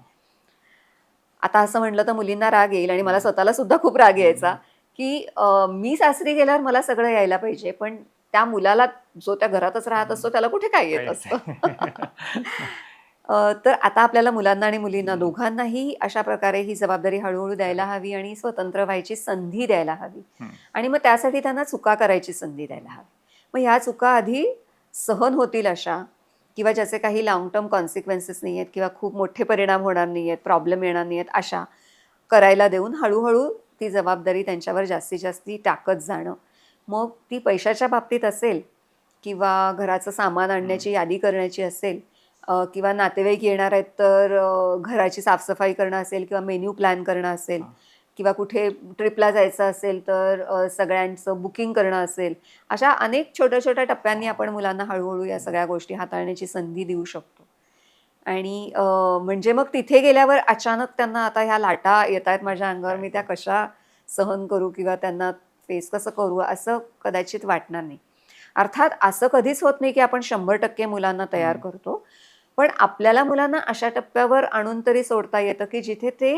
S1: आता असं म्हटलं तर मुलींना राग येईल आणि मला स्वतःला सुद्धा खूप राग यायचा, की मी सासरी गेल्यावर मला सगळं यायला पाहिजे, पण त्या मुलाला जो त्या घरातच राहत असतो त्याला कुठे काय येत
S2: काहीच
S1: असतं.
S2: नाही.
S1: तर आता आपल्याला मुलांना आणि मुलींना दोघांनाही अशा प्रकारे ही जबाबदारी हळूहळू द्यायला हवी आणि स्वतंत्र व्हायची संधी द्यायला हवी.
S2: हम्म.
S1: आणि मग त्यासाठी त्यांना चुका करायची संधी द्यायला हवी. मग ह्या चुका आधी सहन होतील अशा किंवा ज्याचे काही लाँग टर्म कॉन्सिक्वेन्सेस नाही आहेत किंवा खूप मोठे परिणाम होणार नाही आहेत, प्रॉब्लेम येणार नाही आहेत, अशा करायला देऊन हळूहळू ती जबाबदारी त्यांच्यावर जास्तीत जास्ती टाकत जाणं. मग ती पैशाच्या बाबतीत असेल किंवा घराचं सामान आणण्याची यादी करण्याची असेल, किंवा नातेवाईक येणार आहेत तर घराची साफसफाई करणं असेल किंवा मेन्यू प्लॅन करणं असेल किंवा कुठे ट्रिपला जायचं असेल तर सगळ्यांचं बुकिंग करणं असेल. अशा अनेक छोट्या छोट्या टप्प्यांनी आपण मुलांना हळूहळू या सगळ्या गोष्टी हाताळण्याची संधी देऊ शकतो. आणि म्हणजे मग तिथे गेल्यावर अचानक त्यांना आता ह्या लाटा येत आहेत माझ्या अंगावर, मी त्या कशा सहन करू किंवा त्यांना फेस कसं करू असं कदाचित वाटणार नाही. अर्थात असं कधीच होत नाही की आपण 100% मुलांना तयार करतो. पण आपल्याला मुलांना अशा टप्प्यावर आणून तरी सोडता येतं की जिथे ते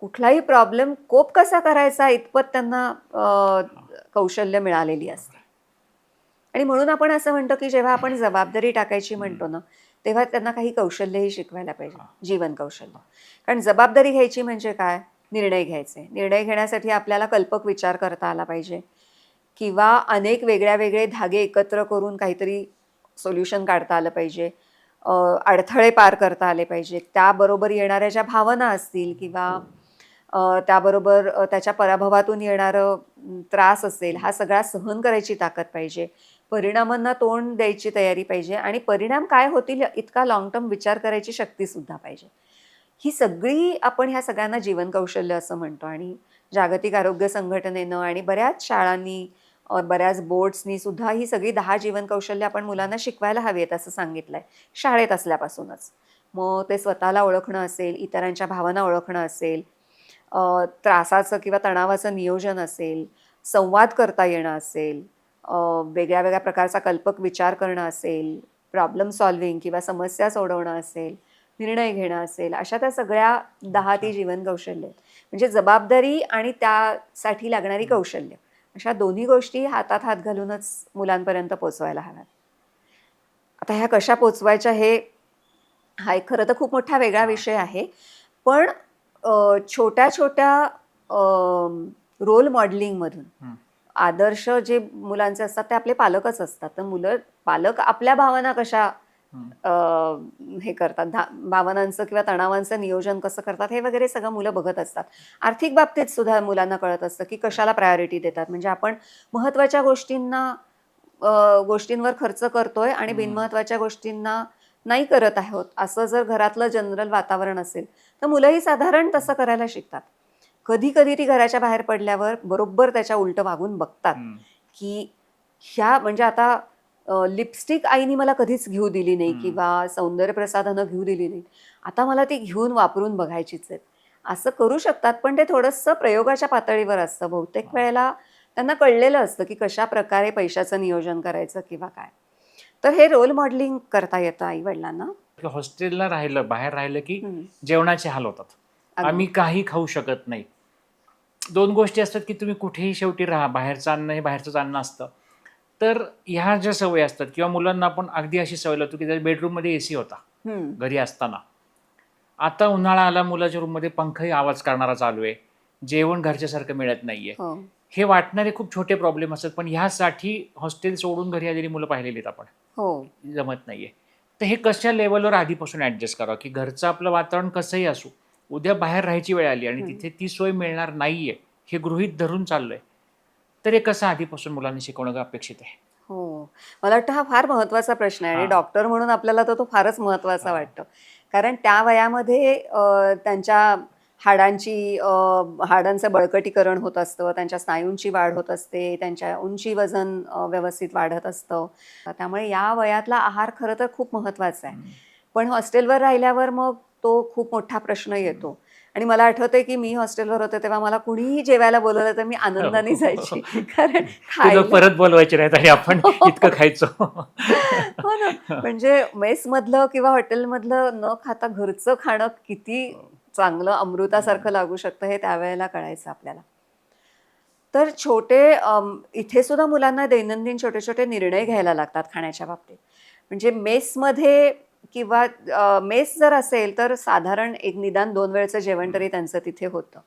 S1: कुठलाही प्रॉब्लेम कोप कसा करायचा इतपत त्यांना कौशल्य मिळालेली असते. आणि म्हणून आपण असं म्हणतो की जेव्हा आपण जबाबदारी टाकायची म्हणतो ना, तेव्हा त्यांना काही कौशल्यही शिकवायला पाहिजे, जीवन कौशल्य. कारण जबाबदारी घ्यायची म्हणजे काय? निर्णय घ्यायचे. निर्णय घेण्यासाठी आपल्याला कल्पक विचार करता आला पाहिजे किंवा अनेक वेगळे धागे एकत्र करून काहीतरी सोल्युशन काढता आलं पाहिजे. अडथळे पार करता आले पाहिजेत. त्याबरोबर येणाऱ्या ज्या भावना असतील किंवा त्याबरोबर त्याच्या पराभवातून येणारं त्रास असेल, हा सगळा सहन करायची ताकद पाहिजे. परिणामांना तोंड द्यायची तयारी पाहिजे आणि परिणाम काय होतील इतका लाँग टर्म विचार करायची शक्तीसुद्धा पाहिजे. ही सगळी आपण ह्या सगळ्यांना जीवन कौशल्य असं म्हणतो आणि जागतिक आरोग्य संघटनेनं आणि बऱ्याच शाळांनी, बऱ्याच बोर्ड्सनी सुद्धा ही सगळी 10 जीवन कौशल्य आपण मुलांना शिकवायला हवी असं सांगितलंय, शाळेत असल्यापासूनच. मग ते स्वतःला ओळखणं असेल, इतरांच्या भावना ओळखणं असेल, त्रासाचं किंवा तणावाचं नियोजन असेल, संवाद करता येणं असेल, वेगळ्या प्रकारचा कल्पक विचार करणं असेल, प्रॉब्लेम सॉल्व्हिंग किंवा समस्या सोडवणं असेल, निर्णय घेणं असेल, अशा त्या सगळ्या 10 ती जीवन कौशल्य आहेत. म्हणजे जबाबदारी आणि त्यासाठी लागणारी कौशल्य अशा दोन्ही गोष्टी हातात हात घालूनच मुलांपर्यंत पोचवायला हव्यात. आता ह्या कशा पोचवायच्या हा एक खरं तर खूप मोठा वेगळा विषय आहे. पण छोट्या-छोट्या रोल मॉडेलिंगमधून आदर्श जे मुलांचे असतात ते आपले पालकच असतात. तर पालक आपल्या भावना कशा हे करतात, भावनांचं किंवा तणावांचं नियोजन कसं करतात हे वगैरे सगळं मुलं बघत असतात. आर्थिक बाबतीत सुद्धा मुलांना कळत असतं की कशाला प्रायोरिटी देतात. म्हणजे आपण महत्त्वाच्या गोष्टींवर खर्च करतोय आणि बिनमहत्त्वाच्या गोष्टींना नाही करत आहोत असं जर घरातलं जनरल वातावरण असेल तर मुलंही साधारण तसं करायला शिकतात. कधी कधी ती घराच्या बाहेर पडल्यावर बरोबर त्याच्या उलटं वागून बघतात की ह्या म्हणजे आता लिपस्टिक आईनी मला कधीच घेऊ दिली नाही किंवा सौंदर्य प्रसाधनं घेऊ दिली नाही, आता मला ती घेऊन वापरून बघायचीच आहेत असं करू शकतात. पण ते थोडंसं प्रयोगाच्या पातळीवर असतं. बहुतेक वेळेला त्यांना कळलेलं असतं की कशा प्रकारे पैशाचं नियोजन करायचं किंवा काय. तर हे रोल मॉडेलिंग करता येतं आई वडिलांना.
S2: हॉस्टेलला राहिलं, बाहेर राहिलं की जेवणाचे हाल होतात. आम्ही काही खाऊ शकत नाही. 2 गोष्टी असतात की तुम्ही कुठेही शेवटी राहा, बाहेरचं अन्न हे बाहेरचंच अन्न असतं. तर ह्या ज्या सवयी असतात किंवा मुलांना आपण अगदी अशी सवय लावतो की त्याच्या बेडरूममध्ये एसी होता घरी असताना. आता उन्हाळा आला, मुलाच्या रूममध्ये पंखाही आवाज करणारा चालू आहे, जेवण घरच्यासारखं मिळत नाहीये. हे वाटणारे खूप छोटे प्रॉब्लेम असतात, पण ह्यासाठी हॉस्टेल सोडून घरी आलेली मुलं पाहिलेली आहेत आपण. जमत नाहीये. तर हे कशा लेवलवर आधीपासून ऍडजस्ट करावं, की घरचं आपलं वातावरण कसंही असू, उद्या बाहेर राहायची वेळ आली आणि तिथे ती सोय मिळणार नाहीये हे गृहीत धरून चाललोय, तर हे कसं आधीपासून मुलांनी शिकवणं अपेक्षित आहे?
S1: हो. मला वाटतं हा फार महत्त्वाचा प्रश्न आहे आणि
S2: हां,
S1: डॉक्टर म्हणून आपल्याला तर तो फारच महत्त्वाचा
S2: हां.
S1: वाटतो. कारण त्या वयामध्ये त्यांच्या हाडांची हाडांचं बळकटीकरण होत असतं, त्यांच्या स्नायूंची वाढ होत असते, त्यांच्या उंची वजन व्यवस्थित वाढत असतं. त्यामुळे या वयातला आहार खरं तर खूप महत्त्वाचा आहे.
S2: हं,
S1: पण हॉस्टेलवर राहिल्यावर मग तो खूप मोठा प्रश्न
S2: हं.
S1: येतो. आणि मला आठवतंय की मी हॉस्टेलवर होते तेव्हा मला कुणीही जेवायला बोलवलं तर मी
S2: हो,
S1: आनंदाने
S2: हो, हो.
S1: जायची. कारण
S2: ते लोक
S1: खायला
S2: परत बोलवायचे नाहीत आणि आपण इतकं खायचो.
S1: हो ना. म्हणजे मेसमधलं किंवा हॉटेलमधलं न खाता घरचं खाणं किती चांगलं
S2: हं,
S1: अमृतासारखं लागू शकतं हे त्यावेळेला कळायचं आपल्याला. तर छोटे इथे सुद्धा मुलांना दैनंदिन छोटे-छोटे निर्णय घ्यायला लागतात खाण्याच्या बाबतीत. म्हणजे मेसमध्ये किंवा मेस जर असेल तर साधारण एक निदान 2 वेळचं जेवण
S2: हं,
S1: तरी त्यांचं तिथे होतं.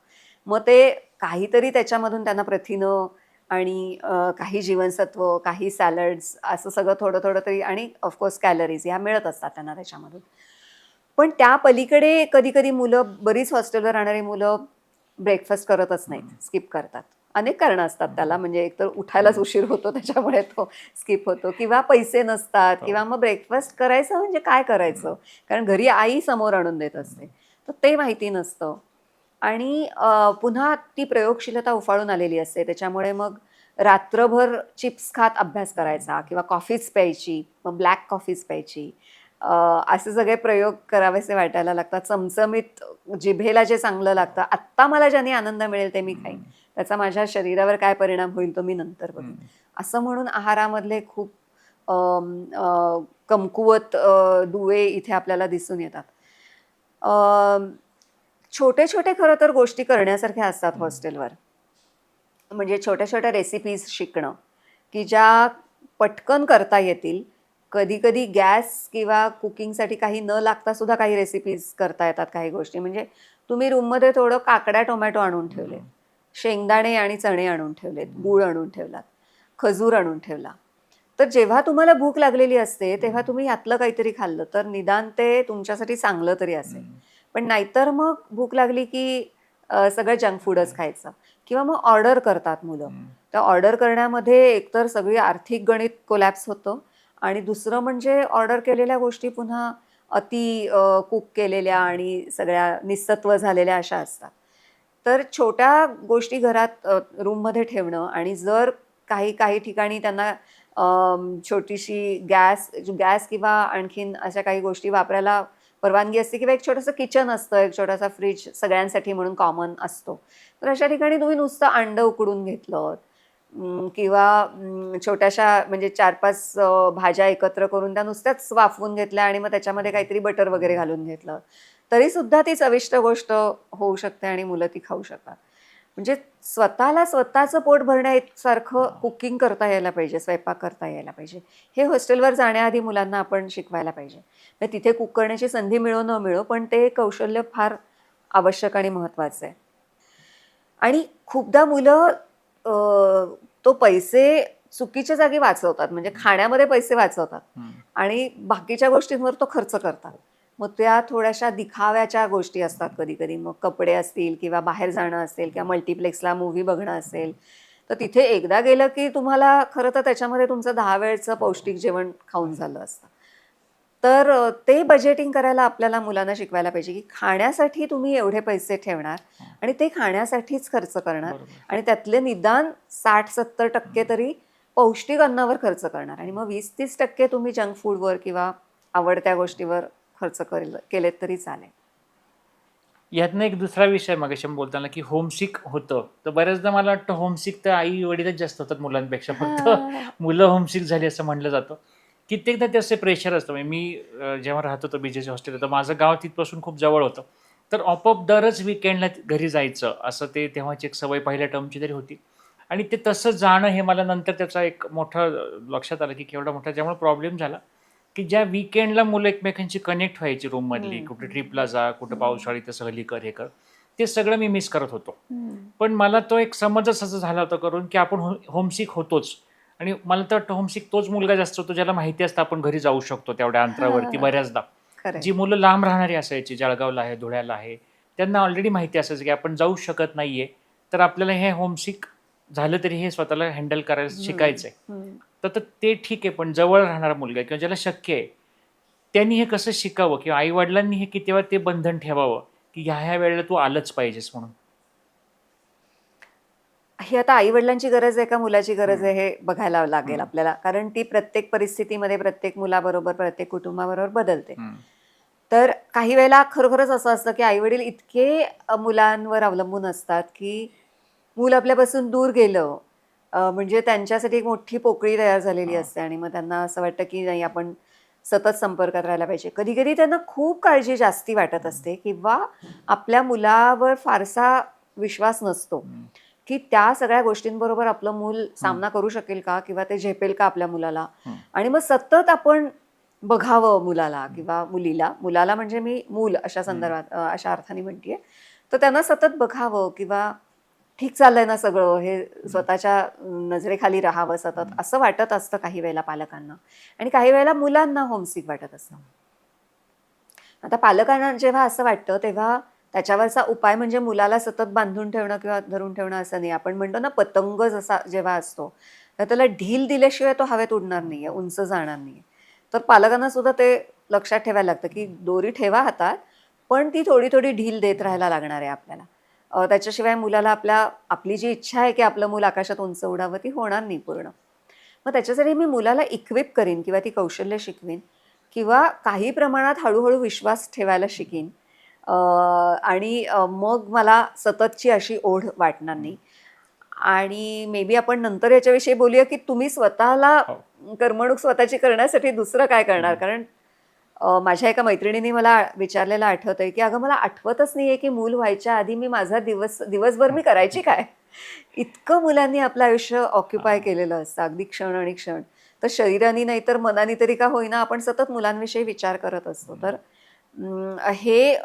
S1: मग ते काहीतरी त्याच्यामधून त्यांना प्रथिनं आणि काही जीवनसत्व, काही सॅलड्स असं सगळं थोडं-थोडं तरी आणि ऑफकोर्स कॅलरीज ह्या मिळत असतात त्यांना त्याच्यामधून. पण त्या पलीकडे कधी-कधी मुलं बरीच हॉस्टेलवर राहणारी मुलं ब्रेकफास्ट करतच नाहीत,
S2: हं,
S1: स्किप करतात. अनेक कारणं असतात त्याला,
S2: हं,
S1: म्हणजे एकतर उठायलाच
S2: हं.
S1: उशीर होतो त्याच्यामुळे तो स्किप होतो किंवा पैसे नसतात
S2: हो.
S1: किंवा मग ब्रेकफास्ट करायचं म्हणजे काय करायचं? कारण घरी आई समोर आणून देत असते. तर ते माहिती नसतं आणि पुन्हा ती प्रयोगशीलता उफाळून आलेली असते. त्याच्यामुळे मग रात्रभर चिप्स खात अभ्यास करायचा किंवा कॉफीच प्यायची, मग ब्लॅक कॉफीच प्यायची. अ, असे सगळे प्रयोग करावेसे वाटायला लागतात. चमचमीत जिभेला जे चांगलं लागतं, आत्ता मला ज्याने आनंद मिळेल ते मी खाईन.
S2: हं,
S1: त्याचा माझ्या शरीरावर काय परिणाम होईल तो मी नंतर बघेन.
S2: हं,
S1: असं म्हणून आहारामधले खूप कमकुवत दुवे इथे आपल्याला दिसून येतात. छोटे-छोटे खरं तर गोष्टी करण्यासारख्या असतात
S2: हं.
S1: हॉस्टेलवर. म्हणजे छोट्या-छोट्या रेसिपीज शिकणं, की ज्या पटकन करता येतील. कधी-कधी गॅस किंवा कुकिंगसाठी काही न लागता सुद्धा काही रेसिपीज करता येतात काही गोष्टी. म्हणजे तुम्ही रूममध्ये थोडं काकड्या, टोमॅटो आणून ठेवलेत,
S2: हं,
S1: शेंगदाणे आणि चणे आणून ठेवलेत, गूळ आणून ठेवलात, खजूर आणून ठेवला. तर जेव्हा तुम्हाला भूक लागलेली असते, तेव्हा तुम्ही ह्यातलं काहीतरी खाल्लं, तर निदान ते तुमच्यासाठी चांगलं तरी असेल.
S2: हं,
S1: पण नाहीतर मग भूक लागली की सगळं जंक फूडच खायचं किंवा मग ऑर्डर करतात मुलं.
S2: हं,
S1: त्या ऑर्डर करण्यामध्ये एकतर सगळी आर्थिक गणित कोलॅप्स होतं आणि दुसरं म्हणजे ऑर्डर केलेल्या गोष्टी पुन्हा अति कुक केलेल्या आणि सगळ्या निस्सत्व झालेल्या अशा असतात. तर छोट्या गोष्टी घरात रूममध्ये ठेवणं आणि जर काही काही ठिकाणी त्यांना छोटीशी गॅस गॅस किंवा आणखीन अशा काही गोष्टी वापरायला परवानगी असते किंवा एक छोटंसं किचन असतं, एक छोटासा फ्रिज सगळ्यांसाठी म्हणून कॉमन असतो. तर अशा ठिकाणी तुम्ही नुसतं अंडं उकडून घेतलं किंवा छोट्याशा म्हणजे 4-5 भाज्या एकत्र करून त्या नुसत्याच वाफवून घेतल्या आणि मग त्याच्यामध्ये काहीतरी बटर वगैरे घालून घेतलं, तरीसुद्धा ती चविष्ट गोष्ट होऊ शकते आणि मुलं ती खाऊ शकतात. म्हणजे स्वतःला स्वतःचं पोट भरण्यासारखं कुकिंग करता यायला पाहिजे, स्वयंपाक करता यायला पाहिजे. हे हॉस्टेलवर जाण्याआधी मुलांना आपण शिकवायला पाहिजे. म्हणजे तिथे कुक करण्याची संधी मिळो न मिळो, पण ते कौशल्य फार आवश्यक आणि महत्त्वाचं आहे. आणि खूपदा मुलं अ, तो पैसे चुकीच्या जागी वाचवतात. म्हणजे खाण्यामध्ये पैसे वाचवतात
S2: हं.
S1: आणि बाकीच्या गोष्टींवर तो खर्च करतात. मग त्या थोड्याशा दिखाव्याच्या गोष्टी असतात कधी-कधी. मग कपडे असतील किंवा बाहेर जाणं असेल किंवा मल्टिप्लेक्सला मूव्ही बघणं असेल, तर तिथे एकदा गेलं की तुम्हाला खरं तर त्याच्यामध्ये तुमचं 10 वेळचं पौष्टिक जेवण खाऊन झालं असतं. तर ते बजेटिंग करायला आपल्याला मुलांना शिकवायला पाहिजे, की खाण्यासाठी तुम्ही एवढे पैसे ठेवणार
S2: हां,
S1: आणि ते खाण्यासाठीच खर्च करणार
S2: बरोबर.
S1: आणि त्यातले निदान 60-70%
S2: हं.
S1: तरी पौष्टिक अन्नावर खर्च करणार आणि मग 20-30% तुम्ही जंक फूडवर किंवा आवडत्या गोष्टीवर खर्च केलेत तरी चालेल.
S2: यातनं एक दुसरा विषय मगाशी आपण बोलताना, की होमसिक होतं. तर बऱ्याचदा मला वाटतं होमसिक तर आई-वडीलच जास्त होतात मुलांपेक्षा. फक्त
S1: हां.
S2: मुलं होमसिक झाली असं म्हटलं जातं. कित्येकदा ते असे प्रेशर असतं. म्हणजे मी जेव्हा राहत होतो बीजेच्या हॉस्टेलला, तर माझं गाव तिथपासून खूप जवळ होतं. तर आपोआप दरच वीकेंडला घरी जायचं, असं ते तेव्हाची एक सवय पहिल्या टर्मची तरी होती. आणि ते तसं जाणं हे मला नंतर त्याचा एक मोठा लक्षात आलं, की केवढा मोठा ज्यामुळे प्रॉब्लेम झाला, की ज्या वीकेंडला मुलं एकमेकांशी कनेक्ट व्हायची रूममधली,
S1: हं,
S2: कुठे
S1: हं,
S2: ट्रिपला जा, कुठं पावसाळी तर सहली कर, हे कर. ते सगळं मी मिस करत होतो.
S1: हं.
S2: पण मला तो एक समजच असा झाला होता करून, की आपण होमसिक होतोच आणि मला तर वाटतं होमसिक तोच मुलगा जास्त होतो ज्याला माहिती असतं आपण घरी जाऊ शकतो तेवढ्या अंतरावरती बऱ्याचदा.
S1: खरंय.
S2: जी मुलं लांब राहणारी असायची, जळगावला आहे, धुळ्याला आहे, त्यांना ऑलरेडी माहिती असायचं की आपण जाऊ शकत नाहीये, तर आपल्याला हे होमसिक झालं तरी हे स्वतःला हँडल करायला शिकायचंय. तर ते ठीक आहे, पण जवळ राहणारा मुलगा किंवा ज्याला शक्य आहे त्यांनी हे कसं शिकावं किंवा आई वडिलांनी हे किती वेळा ते बंधन ठेवावं की ह्या वेळेला तू आलंच पाहिजेस म्हणून.
S1: ही आता आई वडिलांची गरज आहे का मुलाची गरज आहे हे बघायला लागेल आपल्याला, कारण ती प्रत्येक परिस्थितीमध्ये प्रत्येक मुलाबरोबर प्रत्येक कुटुंबाबरोबर बदलते. तर काही वेळेला खरोखरच असं असतं की आई वडील इतके मुलांवर अवलंबून असतात की मूल आपल्यापासून दूर गेलं म्हणजे त्यांच्यासाठी एक मोठी पोकळी तयार झालेली असते आणि मग त्यांना असं वाटतं की नाही आपण सतत संपर्कात राहायला पाहिजे. कधी कधी त्यांना खूप काळजी जास्ती वाटत असते किंवा आपल्या मुलावर फारसा विश्वास नसतो की त्या सगळ्या गोष्टींबरोबर आपलं मूल सामना करू शकेल का किंवा ते झेपेल का आपल्या मुलाला. आणि मग सतत आपण बघावं मुलाला किंवा मुलीला, मुलाला म्हणजे मी मूल अशा संदर्भात अशा अर्थाने म्हणतेय, तर त्यांना सतत बघावं किंवा ठीक चाललंय ना सगळं, हे स्वतःच्या नजरेखाली राहावं सतत असं वाटत असतं काही वेळेला पालकांना. आणि काही वेळेला मुलांना होमसिक वाटत असतं. आता पालकांना जेव्हा असं वाटतं तेव्हा त्याच्यावरचा उपाय म्हणजे मुलाला सतत बांधून ठेवणं किंवा धरून ठेवणं असं नाही. आपण म्हणतो ना पतंग जसा जेव्हा असतो तर त्याला ढील दिल्याशिवाय तो हवेत उडणार नाहीये, उंच जाणार नाहीये. तर पालकांना सुद्धा ते लक्षात ठेवायला लागतं की दोरी ठेवा हातात, पण ती थोडी थोडी ढील देत राहायला लागणार आहे आपल्याला. त्याच्याशिवाय मुलाला आपली जी इच्छा आहे की आपलं मूल आकाशात उंच उडावं ती होणार नाही पूर्ण. मग त्याच्यासाठी मी मुलाला इक्विप करीन किंवा ती कौशल्य शिकवीन किंवा काही प्रमाणात हळूहळू विश्वास ठेवायला शिकीन. आणि मग मला सततची अशी ओढ वाटणार नाही. आणि मे बी आपण नंतर याच्याविषयी बोलूया की तुम्ही स्वतःला करमणूक स्वतःची करण्यासाठी दुसरं काय करणार. कारण माझ्या एका मैत्रिणीने मला विचारलेलं आठवतंय की अगं मला आठवतच नाहीये की मूल व्हायच्या आधी मी माझा दिवसभर मी करायची काय. इतकं मुलांनी आपलं आयुष्य ऑक्युपाय केलेलं असतं अगदी क्षण आणि क्षण. तर शरीराने नाही तर मनाने तरी का होईना आपण सतत मुलांविषयी विचार करत असतो. तर हे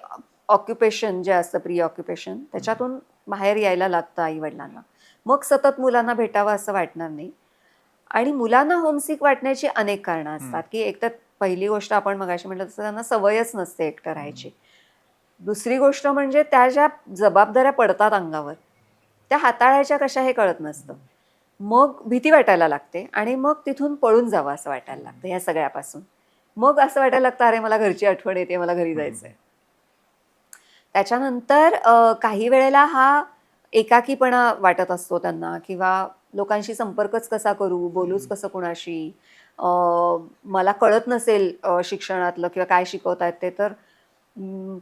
S1: ऑक्युपेशन जे असतं प्री ऑक्युपेशन त्याच्यातून बाहेर यायला लागतं आई वडिलांना. मग सतत मुलांना भेटावं असं वाटणार नाही. आणि मुलांना होमसिक वाटण्याची अनेक कारणं असतात की एक तर पहिली गोष्ट आपण मगाशी म्हटलं तसं त्यांना सवयच नसते एकटं राहायची. दुसरी गोष्ट म्हणजे त्या ज्या जबाबदाऱ्या पडतात अंगावर त्या हाताळायच्या कशा हे कळत नसतं. मग भीती वाटायला लागते आणि मग तिथून पळून जावं असं वाटायला लागतं या सगळ्यापासून. मग असं वाटायला लागतं अरे मला घरची आठवण येते, मला घरी जायचंय. त्याच्यानंतर काही वेळेला हा एकाकीपणा वाटत असतो त्यांना किंवा लोकांशी संपर्कच कसा करू, बोलूच कसं कुणाशी, मला कळत नसेल शिक्षणातलं किंवा काय शिकवतायत ते, तर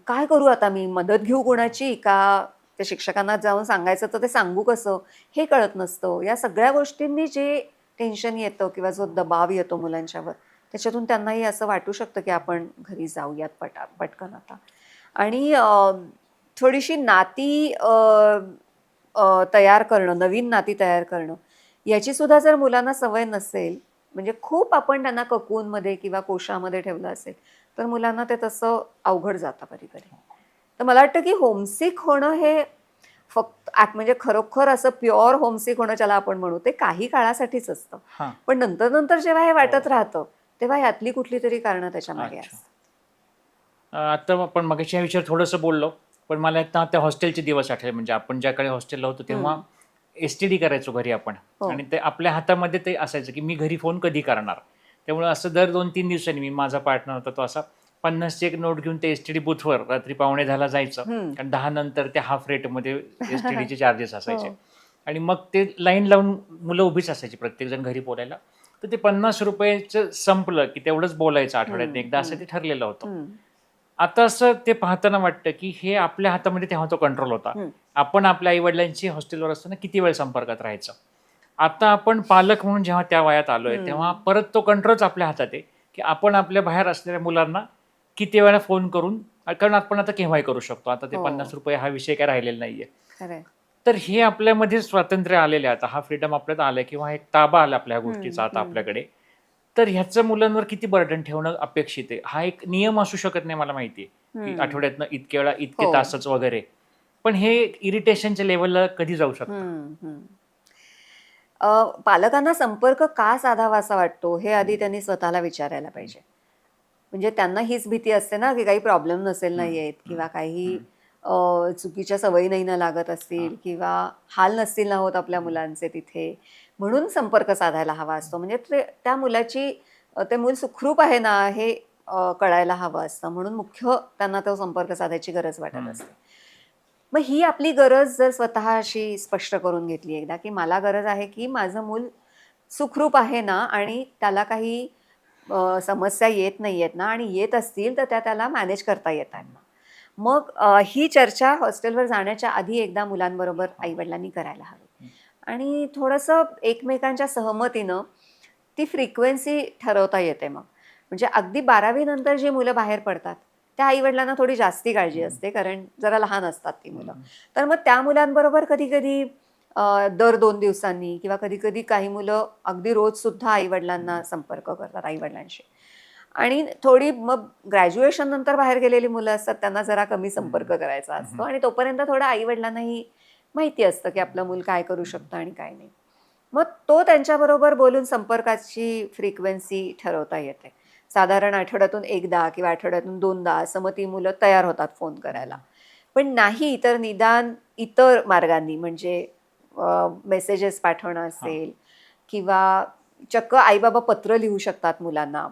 S1: काय करू आता मी, मदत घेऊ कोणाची का त्या शिक्षकांना जाऊन सांगायचं तर ते सांगू कसं हे कळत नसतं. या सगळ्या गोष्टींनी जे टेन्शन येतं किंवा जो दबाव येतो मुलांच्यावर त्याच्यातून त्यांनाही असं वाटू शकतं की आपण घरी जाऊयात पटकन आता. आणि थोडीशी नाती तयार करणं, नवीन नाती तयार करणं याची सुद्धा जर मुलांना सवय नसेल, म्हणजे खूप आपण त्यांना ककूनमध्ये किंवा कोशामध्ये ठेवलं असेल तर मुलांना ते तसं अवघड जातं कधी कधी. तर मला वाटतं की होमसिक होणं हे फक्त म्हणजे खरोखर असं प्युअर होमसिक होणं ज्याला आपण म्हणू ते काही काळासाठीच असतं. पण नंतर नंतर जेव्हा हे वाटत राहतं तेव्हा यातली कुठली तरी कारणं त्याच्या मागे असतात.
S2: आता आपण मगाशी या विषयावर थोडंसं बोललो, पण मला आता त्या हॉस्टेलचे दिवस आठवले. म्हणजे आपण ज्या काळी हॉस्टेलला होतो तेव्हा STD करायचो घरी आपण. आणि ते आपल्या हातामध्ये ते असायचं की मी घरी फोन कधी करणार. त्यामुळे असं दर 2-3 दिवसांनी मी, माझा पार्टनर होता तो, असा 50ची एक नोट घेऊन ते STD बूथवर रात्री 9:45 जायचं. आणि 10 नंतर ते हाफ रेटमध्ये STDचे चार्जेस असायचे. आणि मग ते लाईन लावून मुलं उभीच असायची प्रत्येकजण घरी बोलायला. तर ते 50 रुपयाचं संपलं की तेवढंच बोलायचं आठवड्यात एकदा, असं ते ठरलेलं होतं. आता असं ते पाहताना वाटतं की हे आपल्या हातामध्ये तेव्हा तो कंट्रोल होता. आपण आपल्या आई वडिलांची हॉस्टेलवर असताना किती वेळ संपर्कात राहायचं. आता आपण पालक म्हणून जेव्हा त्या वयात आलोय तेव्हा परत तो कंट्रोलच आपल्या हातात आहे की आपण आपल्या बाहेर असलेल्या मुलांना किती वेळा फोन करून, कारण आपण आता केव्हाही करू शकतो. आता ते 50 रुपये हा विषय काय राहिलेला नाहीये. तर हे आपल्यामध्ये स्वातंत्र्य आलेले, आता हा फ्रीडम आपल्यात आलाय किंवा एक ताबा आला आपल्या गोष्टीचा आता आपल्याकडे. तर ह्याचं मुलांवर किती बर्डन ठेवणं अपेक्षित आहे. हा एक नियम असू शकत नाही मला माहितीये की आठवड्यातनं इतके वेळा इतके तासच वगैरे, पण हे इरिटेशनच्या लेवलला कधी जाऊ शकतं.
S1: पालकांना संपर्क का साधावा असा वाटतो हे आधी त्यांनी स्वतःला विचारायला पाहिजे. म्हणजे त्यांना हीच भीती असते ना, की काही प्रॉब्लेम नसेल ना येत किंवा काही चुकीच्या सवयी नाही ना लागत असतील किंवा हाल नसतील ना होत आपल्या मुलांचे तिथे, म्हणून संपर्क साधायला हवा असतो. म्हणजे त्या मुलाची ते मूल सुखरूप आहे ना हे कळायला हवं असतं. म्हणून मुख्य त्यांना तो संपर्क साधायची गरज वाटत असते. मग ही आपली गरज जर स्वतःशी स्पष्ट करून घेतली एकदा, की मला गरज आहे, की माझं मूल सुखरूप आहे ना आणि त्याला काही समस्या येत नाहीयेत ना आणि येत असतील तर त्याला मॅनेज करता येतात ना. मग ही चर्चा हॉस्टेलवर जाण्याच्या आधी एकदा मुलांबरोबर आई-वडिलांनी करायला हवी. आणि थोडंसं एकमेकांच्या सहमतीनं ती फ्रिक्वेन्सी ठरवता येते मग. म्हणजे अगदी 12वी नंतर जी मुलं बाहेर पडतात, त्या आई-वडिलांना थोडी जास्ती काळजी असते कारण जरा लहान असतात ती मुलं. तर मग त्या मुलांबरोबर कधी-कधी दर 2 दिवसांनी किंवा कधी-कधी काही मुलं अगदी रोजसुद्धा आई-वडिलांना संपर्क करतात आई-वडिलांशी. आणि थोडी मग ग्रॅज्युएशन नंतर बाहेर गेलेली मुलं असतात त्यांना जरा कमी संपर्क करायचा असतो आणि तोपर्यंत थोडं आई-वडिलांनाही माहिती असतं, की आपलं मूल काय करू शकतं आणि काय नाही. मग तो त्यांच्याबरोबर बोलून संपर्काची फ्रिक्वेन्सी ठरवता येते. साधारण आठवड्यातून एकदा किंवा आठवड्यातून 2दा असं मग ती मुलं तयार होतात फोन करायला. पण नाही तर निदान इतर मार्गांनी म्हणजे मेसेजेस पाठवणं असेल किंवा चक्क आई-बाबा पत्र लिहू शकतात मुलांना.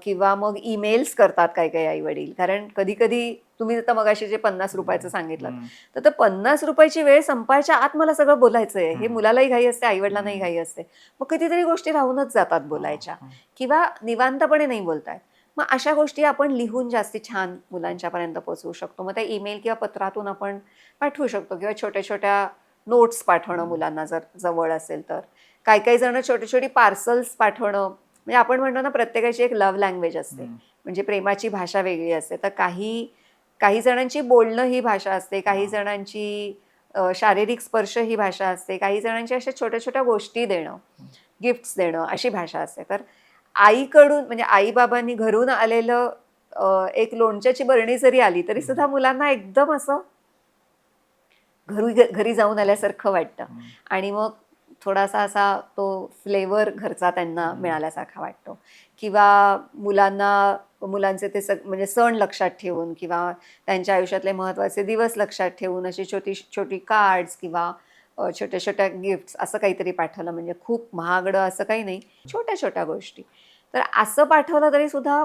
S1: किंवा मग ईमेल्स करतात काही-काही आई-वडील. कारण कधी-कधी तुम्ही आता मगाशी जे ₹50 सांगितलंत, तर ते ₹50 ची वेळ संपायच्या आत मला सगळं बोलायचंय. हे मुलालाही घाई असते, आई-वडिलांनाही घाई असते. मग कितीतरी गोष्टी राहूनच जातात बोलायच्या किंवा निवांतपणे नाही बोलता येत. मग अशा गोष्टी आपण लिहून जास्ती छान मुलांच्यापर्यंत पोहोचवू शकतो. मग त्या ईमेल किंवा पत्रातून आपण पाठवू शकतो किंवा छोट्या-छोट्या नोट्स पाठवणं मुलांना जर जवळ असेल तर. काही-काही जण छोटी-छोटी पार्सल्स पाठवणं म्हणजे आपण म्हणतो ना प्रत्येकाची एक लव्ह लँग्वेज असते. म्हणजे प्रेमाची भाषा वेगळी असते. तर काही काही जणांची बोलणं ही भाषा असते, काही जणांची शारीरिक स्पर्श ही भाषा असते, काही जणांची अशा छोट्या-छोट्या गोष्टी देणं, गिफ्ट्स देणं अशी भाषा असते. तर आईकडून म्हणजे आई-बाबांनी घरून आलेलं एक लोणच्याची बरणी जरी आली, तरी सुद्धा मुलांना एकदम असं घरी जाऊन आल्यासारखं वाटतं आणि मग थोडासा असा तो फ्लेवर घरचा त्यांना मिळाल्यासारखा वाटतो किंवा मुलांचे ते म्हणजे सण लक्षात ठेवून किंवा त्यांच्या आयुष्यातले महत्त्वाचे दिवस लक्षात ठेवून अशी छोटी कार्ड्स किंवा छोट्या-छोट्या गिफ्ट्स असं काहीतरी पाठवलं म्हणजे खूप महागडं असं काही नाही, छोट्या-छोट्या गोष्टी. तर असं पाठवलं तरी सुद्धा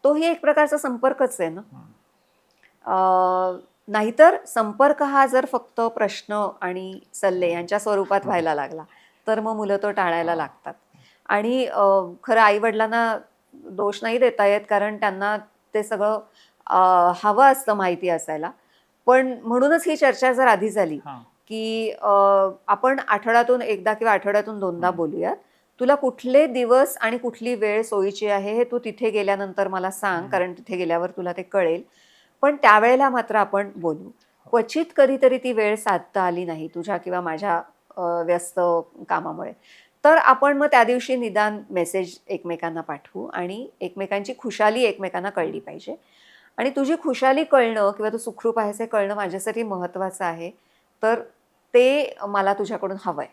S1: तोही एक प्रकारचा संपर्कच आहे ना. नाहीतर संपर्क हा जर फक्त प्रश्न आणि सल्ले यांच्या स्वरूपात व्हायला लागला, तर मग मुलं तो टाळायला लागतात. आणि खरं आई-वडिलांना दोष नाही देता येत कारण त्यांना ते सगळं हवं असतं माहिती असायला. पण म्हणूनच ही चर्चा जर आधी झाली, की आपण आठवड्यातून एकदा किंवा आठवड्यातून 2दा बोलूयात. तुला कुठले दिवस आणि कुठली वेळ सोयीची आहे हे तू तिथे गेल्यानंतर मला सांग, कारण तिथे गेल्यावर तुला ते कळेल. पण त्यावेळेला मात्र आपण बोलू. क्वचित कधीतरी ती वेळ साधता आली नाही तुझ्या किंवा माझ्या व्यस्त कामामुळे. तर आपण मग त्या दिवशी निदान मेसेज एकमेकांना पाठवू आणि एकमेकांची खुशाली एकमेकांना कळली पाहिजे. आणि तुझी खुशाली कळणं किंवा तू सुखरूप आहेस हे कळणं माझ्यासाठी महत्त्वाचं आहे. तर ते मला तुझ्याकडून हवंय.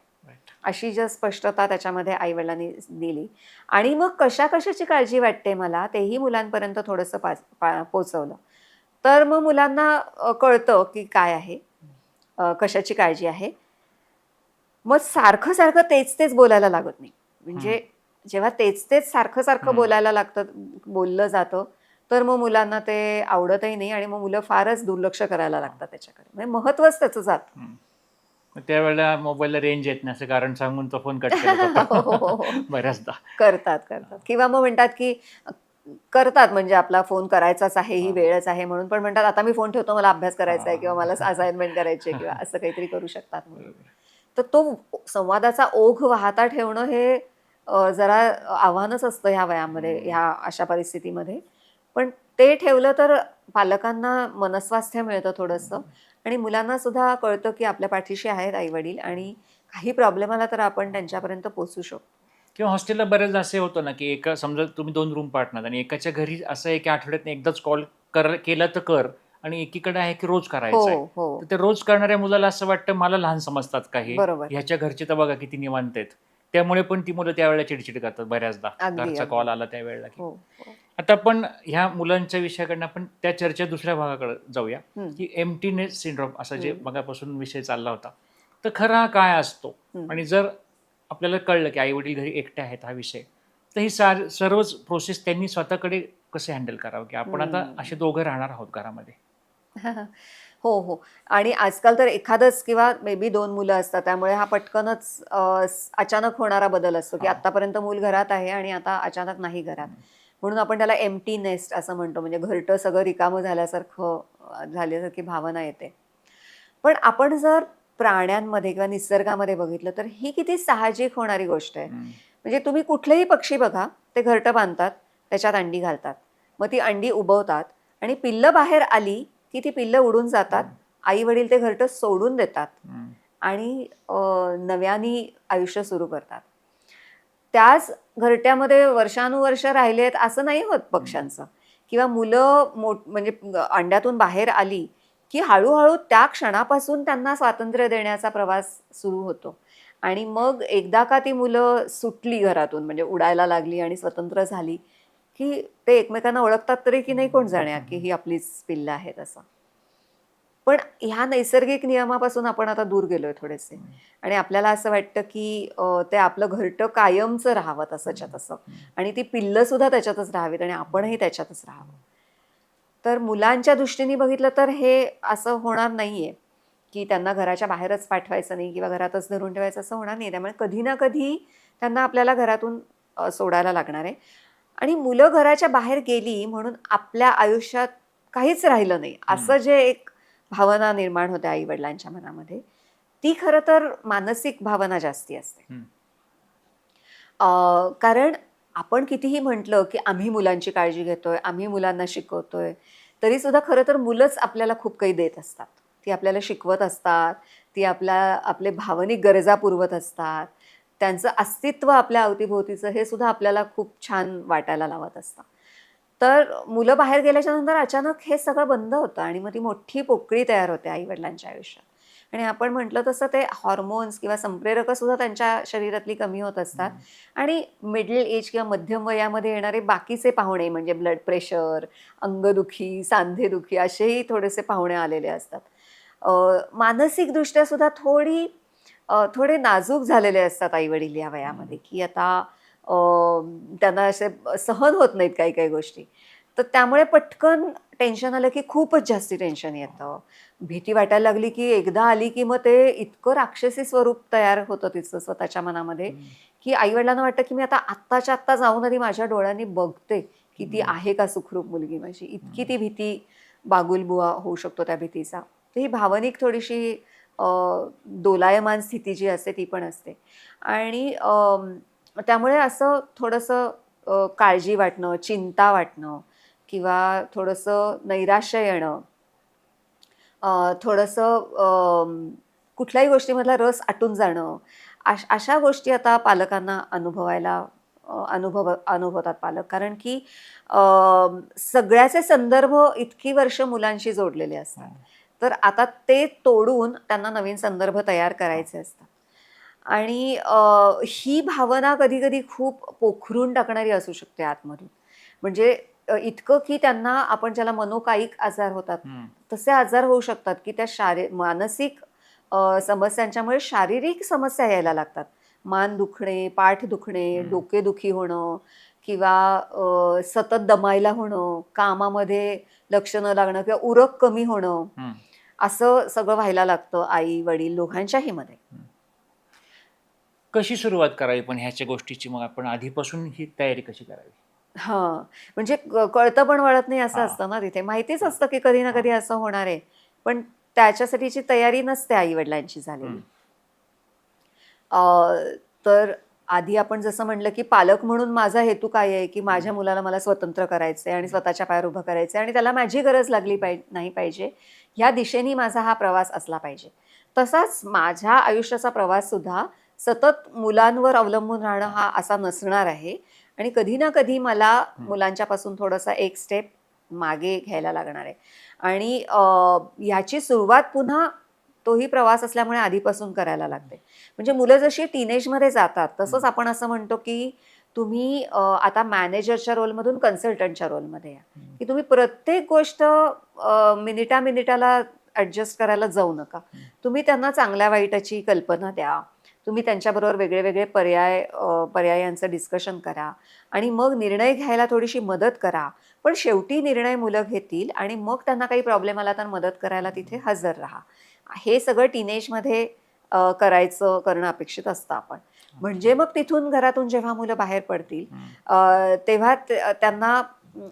S1: अशी जर स्पष्टता त्याच्यामध्ये आई-वडिलांनी दिली आणि मग कशाची काळजी वाटते मला तेही मुलांपर्यंत थोडंसं पोहोचवलं. तर मग मुलांना कळतं की काय आहे, कशाची काळजी आहे. मग सारखं तेच बोलायला लागत नाही. म्हणजे जेव्हा तेच सारखं बोलायला लागतं, बोललं जातं, तर मग मुलांना ते आवडतही नाही आणि मग मुलं फारच दुर्लक्ष करायला लागतात त्याच्याकडे. म्हणजे महत्त्वच त्याचं जातं.
S2: मग त्यावेळेला मोबाईलला रेंज येत नाही असं कारण सांगून तो फोन कट करत
S1: हो, हो,
S2: होता
S1: हो.
S2: बऱ्याचदा.
S1: करतात. किंवा मग म्हणतात, की करतात म्हणजे आपला फोन करायचाच आहे, ही वेळच आहे म्हणून पण म्हणतात, "आता मी फोन ठेवतो, मला अभ्यास करायचा आहे किंवा मला असाइनमेंट करायची आहे" किंवा असं काहीतरी करू शकतात मुलं. तर तो संवादाचा ओघ वाहता ठेवणं हे जरा आव्हानच असतं ह्या वयामध्ये, ह्या अशा परिस्थितीमध्ये. पण ते ठेवलं तर पालकांना मनस्वास्थ्य मिळतं थोडंसं आणि मुलांना सुद्धा कळतं, की आपल्या पाठीशी आहेत आई-वडील आणि काही प्रॉब्लेम आला तर आपण त्यांच्यापर्यंत पोहोचू शकतो.
S2: किंवा हॉस्टेलला बऱ्याचदा असे होतं ना, की समजा तुम्ही 2 रूम पार्टनर आणि एकाच्या घरी असं आहे, की आठवड्यातून एकदाच कॉल केला तर कर आणि एकीकडे आहे की रोज करायचं आहे.
S1: हो हो
S2: तर ते रोज करणाऱ्या मुलाला असं वाटतं मला लहान समजतात का हे,
S1: बरोबर.
S2: ह्याच्या घरचे तर बघा किती निवांत आहेत. त्यामुळे पण ती मुलं त्यावेळेला चिडचिड करतात बऱ्याचदा,
S1: अगदी
S2: घरचा
S1: अगदी.
S2: कॉल आला त्यावेळेला की.
S1: हो हो.
S2: आता आपण ह्या मुलांच्या विषयाकडनं आपण त्या चर्चेच्या दुसऱ्या भागाकडे जाऊया,
S1: हम्म,
S2: की एम्प्टीनेस सिंड्रोम असा जे
S1: हम्म,
S2: मगापासून विषय चालला होता. तर खरा हा काय असतो?
S1: हम्म,
S2: आणि जर आपल्याला कळलं की आई वडील घरी एकटे आहेत हा विषय, तर ही सर्वच प्रोसेस त्यांनी स्वतःकडे कसे हँडल करावं, की आपण आता
S1: हम्म.
S2: असे दोघं राहणार आहोत घरामध्ये.
S1: हो हो. आणि आजकाल तर एखादंच किंवा मे बी 2 मुलं असतात, त्यामुळे हा पटकनच अचानक होणारा बदल असतो, की
S2: हा.
S1: आत्तापर्यंत मूल घरात आहे आणि आता अचानक नाही घरात.
S2: हम्म.
S1: म्हणून आपण त्याला एम्प्टी नेस्ट असं म्हणतो, म्हणजे घरटं सगळं रिकामं झाल्यासारखं झाल्यासारखी भावना येते. पण आपण जर प्राण्यांमध्ये किंवा निसर्गामध्ये बघितलं तर ही किती साहजिक होणारी गोष्ट आहे.
S2: हम्म.
S1: म्हणजे तुम्ही कुठलेही पक्षी बघा, ते घरटं बांधतात, त्याच्यात अंडी घालतात. मग ती अंडी उबवतात आणि पिल्लं बाहेर आली की ती पिल्लं उडून जातात. आई-वडील ते घरटं सोडून देतात
S2: हम्म.
S1: आणि नव्याने आयुष्य सुरू करतात. त्याच घरट्यामध्ये वर्षानुवर्ष राहिले आहेत असं नाही होत पक्ष्यांचं. किंवा मुलं म्हणजे अंड्यातून बाहेर आली, की हळू-हळू त्या क्षणापासून त्यांना स्वातंत्र्य देण्याचा प्रवास सुरू होतो. आणि मग एकदा का ती मुलं सुटली घरातून म्हणजे उडायला लागली आणि स्वतंत्र झाली, की ते एकमेकांना ओळखतात तरी की नाही कोण जाणे, की ही आपलीच पिल्लं आहेत असं. पण ह्या नैसर्गिक नियमापासून आपण आता दूर गेलोय थोडेसे आणि आपल्याला असं वाटतं की ते आपलं घरटं कायमचं राहावं तसंच्या तसं आणि ती पिल्लं सुद्धा त्याच्यातच राहावीत आणि आपणही त्याच्यातच राहावं. तर मुलांच्या दृष्टीने बघितलं तर हे असं होणार नाहीये की त्यांना घराच्या बाहेरच पाठवायचं नाही किंवा घरातच धरून ठेवायचं असं होणार नाही. त्यामुळे कधी ना कधी त्यांना आपल्याला घरातून सोडायला लागणार आहे. आणि मुलं घराच्या बाहेर गेली म्हणून आपल्या आयुष्यात काहीच राहिलं नाही
S2: हम्म.
S1: असं जे एक भावना निर्माण होते आई वडिलांच्या मनामध्ये, ती खरं तर मानसिक भावना जास्ती असते.
S2: हम्म.
S1: कारण आपण कितीही म्हटलं की आम्ही मुलांची काळजी घेतोय, आम्ही मुलांना शिकवतोय, तरी सुद्धा खरं तर मुलंच आपल्याला खूप काही देत असतात. ती आपल्याला शिकवत असतात, ती आपले भावनिक गरजा पुरवत असतात, त्यांचं अस्तित्व आपल्या अवतीभोवतीचं हे सुद्धा आपल्याला खूप छान वाटायला लावत असतं. तर मुलं बाहेर गेल्याच्या नंतर अचानक हे सगळं बंद होतं आणि मग ती मोठी पोकळी तयार होते आई-वडिलांच्या आयुष्यात. आणि आपण म्हटलं तसं ते हॉर्मोन्स किंवा संप्रेरकं सुद्धा त्यांच्या शरीरातली कमी होत असतात आणि मिडल एज किंवा मध्यम वयामध्ये येणारे बाकीचे पाहुणे म्हणजे ब्लड प्रेशर, अंगदुखी, सांधेदुखी असेही थोडेसे पाहुणे आलेले असतात. मानसिकदृष्ट्या सुद्धा थोडे नाजूक झालेले असतात आई-वडील या वयामध्ये, की आता त्यांना असे सहन होत नाहीत काही-काही गोष्टी. तर त्यामुळे पटकन टेन्शन आलं, की खूपच जास्ती टेन्शन येतं. भीती वाटायला लागली, की एकदा आली, की मग ते इतकं राक्षसी स्वरूप तयार होतं तिचं स्वतःच्या मनामध्ये, की आई-वडिलांना वाटतं, की मी आता आत्ताच्या आत्ता जाऊन आधी माझ्या डोळ्यांनी बघते, की ती आहे का सुखरूप मुलगी माझी. इतकी ती भीती बागुलबुवा होऊ शकतो त्या भीतीचा. तर ही भावनिक थोडीशी अ, दोलायमान स्थिती जी असते ती पण असते. आणि त्यामुळे असं थोडंसं काळजी वाटणं, चिंता वाटणं किंवा थोडंसं नैराश्य येणं, थोडंसं कुठल्याही गोष्टीमधला रस आटून जाणं, अशा गोष्टी आता पालकांना अनुभवतात पालक. कारण की अ, सगळ्याचे संदर्भ इतकी वर्ष मुलांशी जोडलेले असतात. तर आता ते तोडून त्यांना नवीन संदर्भ तयार करायचे असतात. आणि ही भावना कधी-कधी खूप पोखरून टाकणारी असू शकते आतमधून. म्हणजे इतकं की त्यांना आपण ज्याला मनोकायिक आजार होतात, तसे आजार होऊ शकतात, की त्या मानसिक समस्यांच्यामुळे शारीरिक समस्या यायला लागतात. मान दुखणे, पाठ दुखणे, डोकेदुखी होणं किंवा सतत दमायला होणं, कामामध्ये लक्ष न लागणं किंवा उरक कमी होणं, असं सगळं व्हायला लागतं आई-वडील दोघांच्याही मध्ये.
S2: कशी सुरुवात करावी पण ह्याच्या गोष्टीची, मग आपण आधीपासून ही तयारी कशी करावी?
S1: हां, म्हणजे कळतं पण वळत नाही असं
S2: हा.
S1: असतं ना तिथे. माहितीच
S2: हा.
S1: असतं की कधी ना
S2: हा.
S1: कधी असं होणार आहे. पण त्याच्यासाठीची तयारी नसते आई-वडिलांची झालेली. तर आधी आपण जसं म्हटलं की पालक म्हणून माझा हेतू काय आहे, की माझ्या मुलाला मला स्वतंत्र करायचंय आणि स्वतःच्या पायावर उभं करायचंय आणि त्याला माझी गरज लागली नाही पाहिजे. ह्या दिशेने माझा हा प्रवास असला पाहिजे. तसाच माझ्या आयुष्याचा प्रवास सुद्धा सतत मुलांवर अवलंबून राहणं हा असा नसणार आहे आणि कधी ना कधी मला मुलांच्यापासून थोडासा एक स्टेप मागे घ्यायला लागणार आहे. आणि ह्याची सुरुवात पुन्हा तोही प्रवास असल्यामुळे आधीपासून करायला लागते. म्हणजे मुलं जशी टीनेजमध्ये जातात तसंच आपण असं म्हणतो की तुम्ही आता मॅनेजरच्या रोलमधून कन्सल्टंटच्या रोलमध्ये या, की तुम्ही प्रत्येक गोष्ट मिनिटाला ॲडजस्ट करायला जाऊ नका. तुम्ही त्यांना चांगल्या वाईटाची कल्पना द्या. तुम्ही त्यांच्याबरोबर वेगळे वेगळे पर्यायांचं डिस्कशन करा आणि मग निर्णय घ्यायला थोडीशी मदत करा. पण शेवटी निर्णय मुलं घेतील आणि मग त्यांना काही प्रॉब्लेम आला तर मदत करायला तिथे हजर राहा. हे सगळं टीनेजमध्ये करणं अपेक्षित असतं आपण. म्हणजे मग तिथून घरातून जेव्हा मुलं बाहेर पडतील तेव्हा त्यांना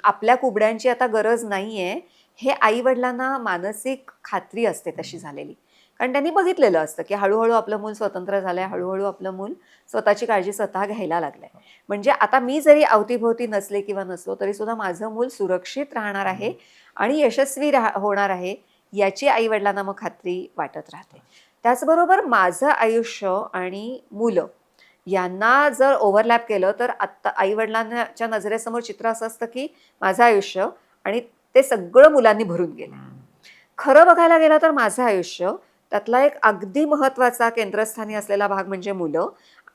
S1: आपल्या कुबड्यांची आता गरज नाहीये हे आई-वडिलांना मानसिक खात्री असते तशी झालेली. कारण त्यांनी बघितलेलं असतं की हळू आपलं मूल स्वतंत्र झालंय, हळू आपलं मूल स्वतःची काळजी स्वतः घ्यायला लागलंय. म्हणजे आता मी जरी अवतीभोवती नसले किंवा नसलो तरी सुद्धा माझं मूल सुरक्षित राहणार आहे आणि यशस्वी होणार आहे याची आई-वडिलांना मग खात्री वाटत राहते. त्याचबरोबर माझं आयुष्य आणि मुलं यांना जर ओव्हरलॅप केलं तर आत्ता आई-वडिलांच्या नजरेसमोर चित्र असं असतं की माझं आयुष्य आणि ते सगळं मुलांनी भरून गेलं. खरं बघायला गेलं तर माझं आयुष्य त्यातला एक अगदी महत्त्वाचा केंद्रस्थानी असलेला भाग म्हणजे मुलं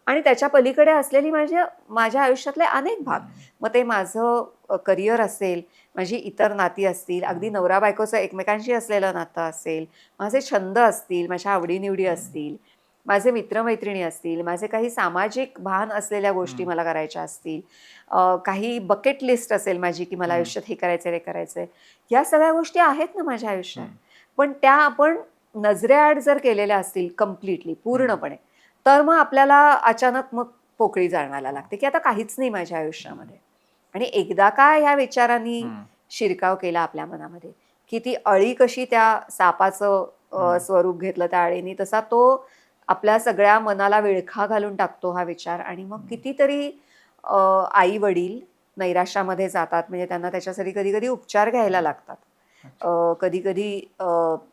S1: आणि त्याच्या पलीकडे असलेली माझ्या आयुष्यातले अनेक भाग. मग ते माझं करिअर असेल, माझी इतर नाती असतील, अगदी नवरा बायकोचं एकमेकांशी असलेलं नातं असेल, माझे छंद असतील, माझ्या आवडीनिवडी असतील, माझे मित्रमैत्रिणी असतील, माझे काही सामाजिक भान असलेल्या गोष्टी मला करायच्या असतील, काही बकेट लिस्ट असेल माझी की मला आयुष्यात हे करायचं ते करायचं आहे. या सगळ्या गोष्टी आहेत ना माझ्या आयुष्यात. पण त्या आपण नजरेआड जर केलेल्या असतील कम्प्लिटली पूर्णपणे तर मग आपल्याला अचानक मग पोकळी जाणवायला लागते की आता काहीच नाही माझ्या आयुष्यामध्ये. आणि एकदा का ह्या विचारांनी शिरकाव केला आपल्या मनामध्ये की ती अळी कशी त्या सापाचं स्वरूप घेतलं त्या अळीने तसा तो आपल्या सगळ्या मनाला विळखा घालून टाकतो हा विचार. आणि मग कितीतरी आई वडील नैराश्यामध्ये जातात. म्हणजे त्यांना त्याच्यासाठी कधी कधी उपचार घ्यायला लागतात, कधी कधी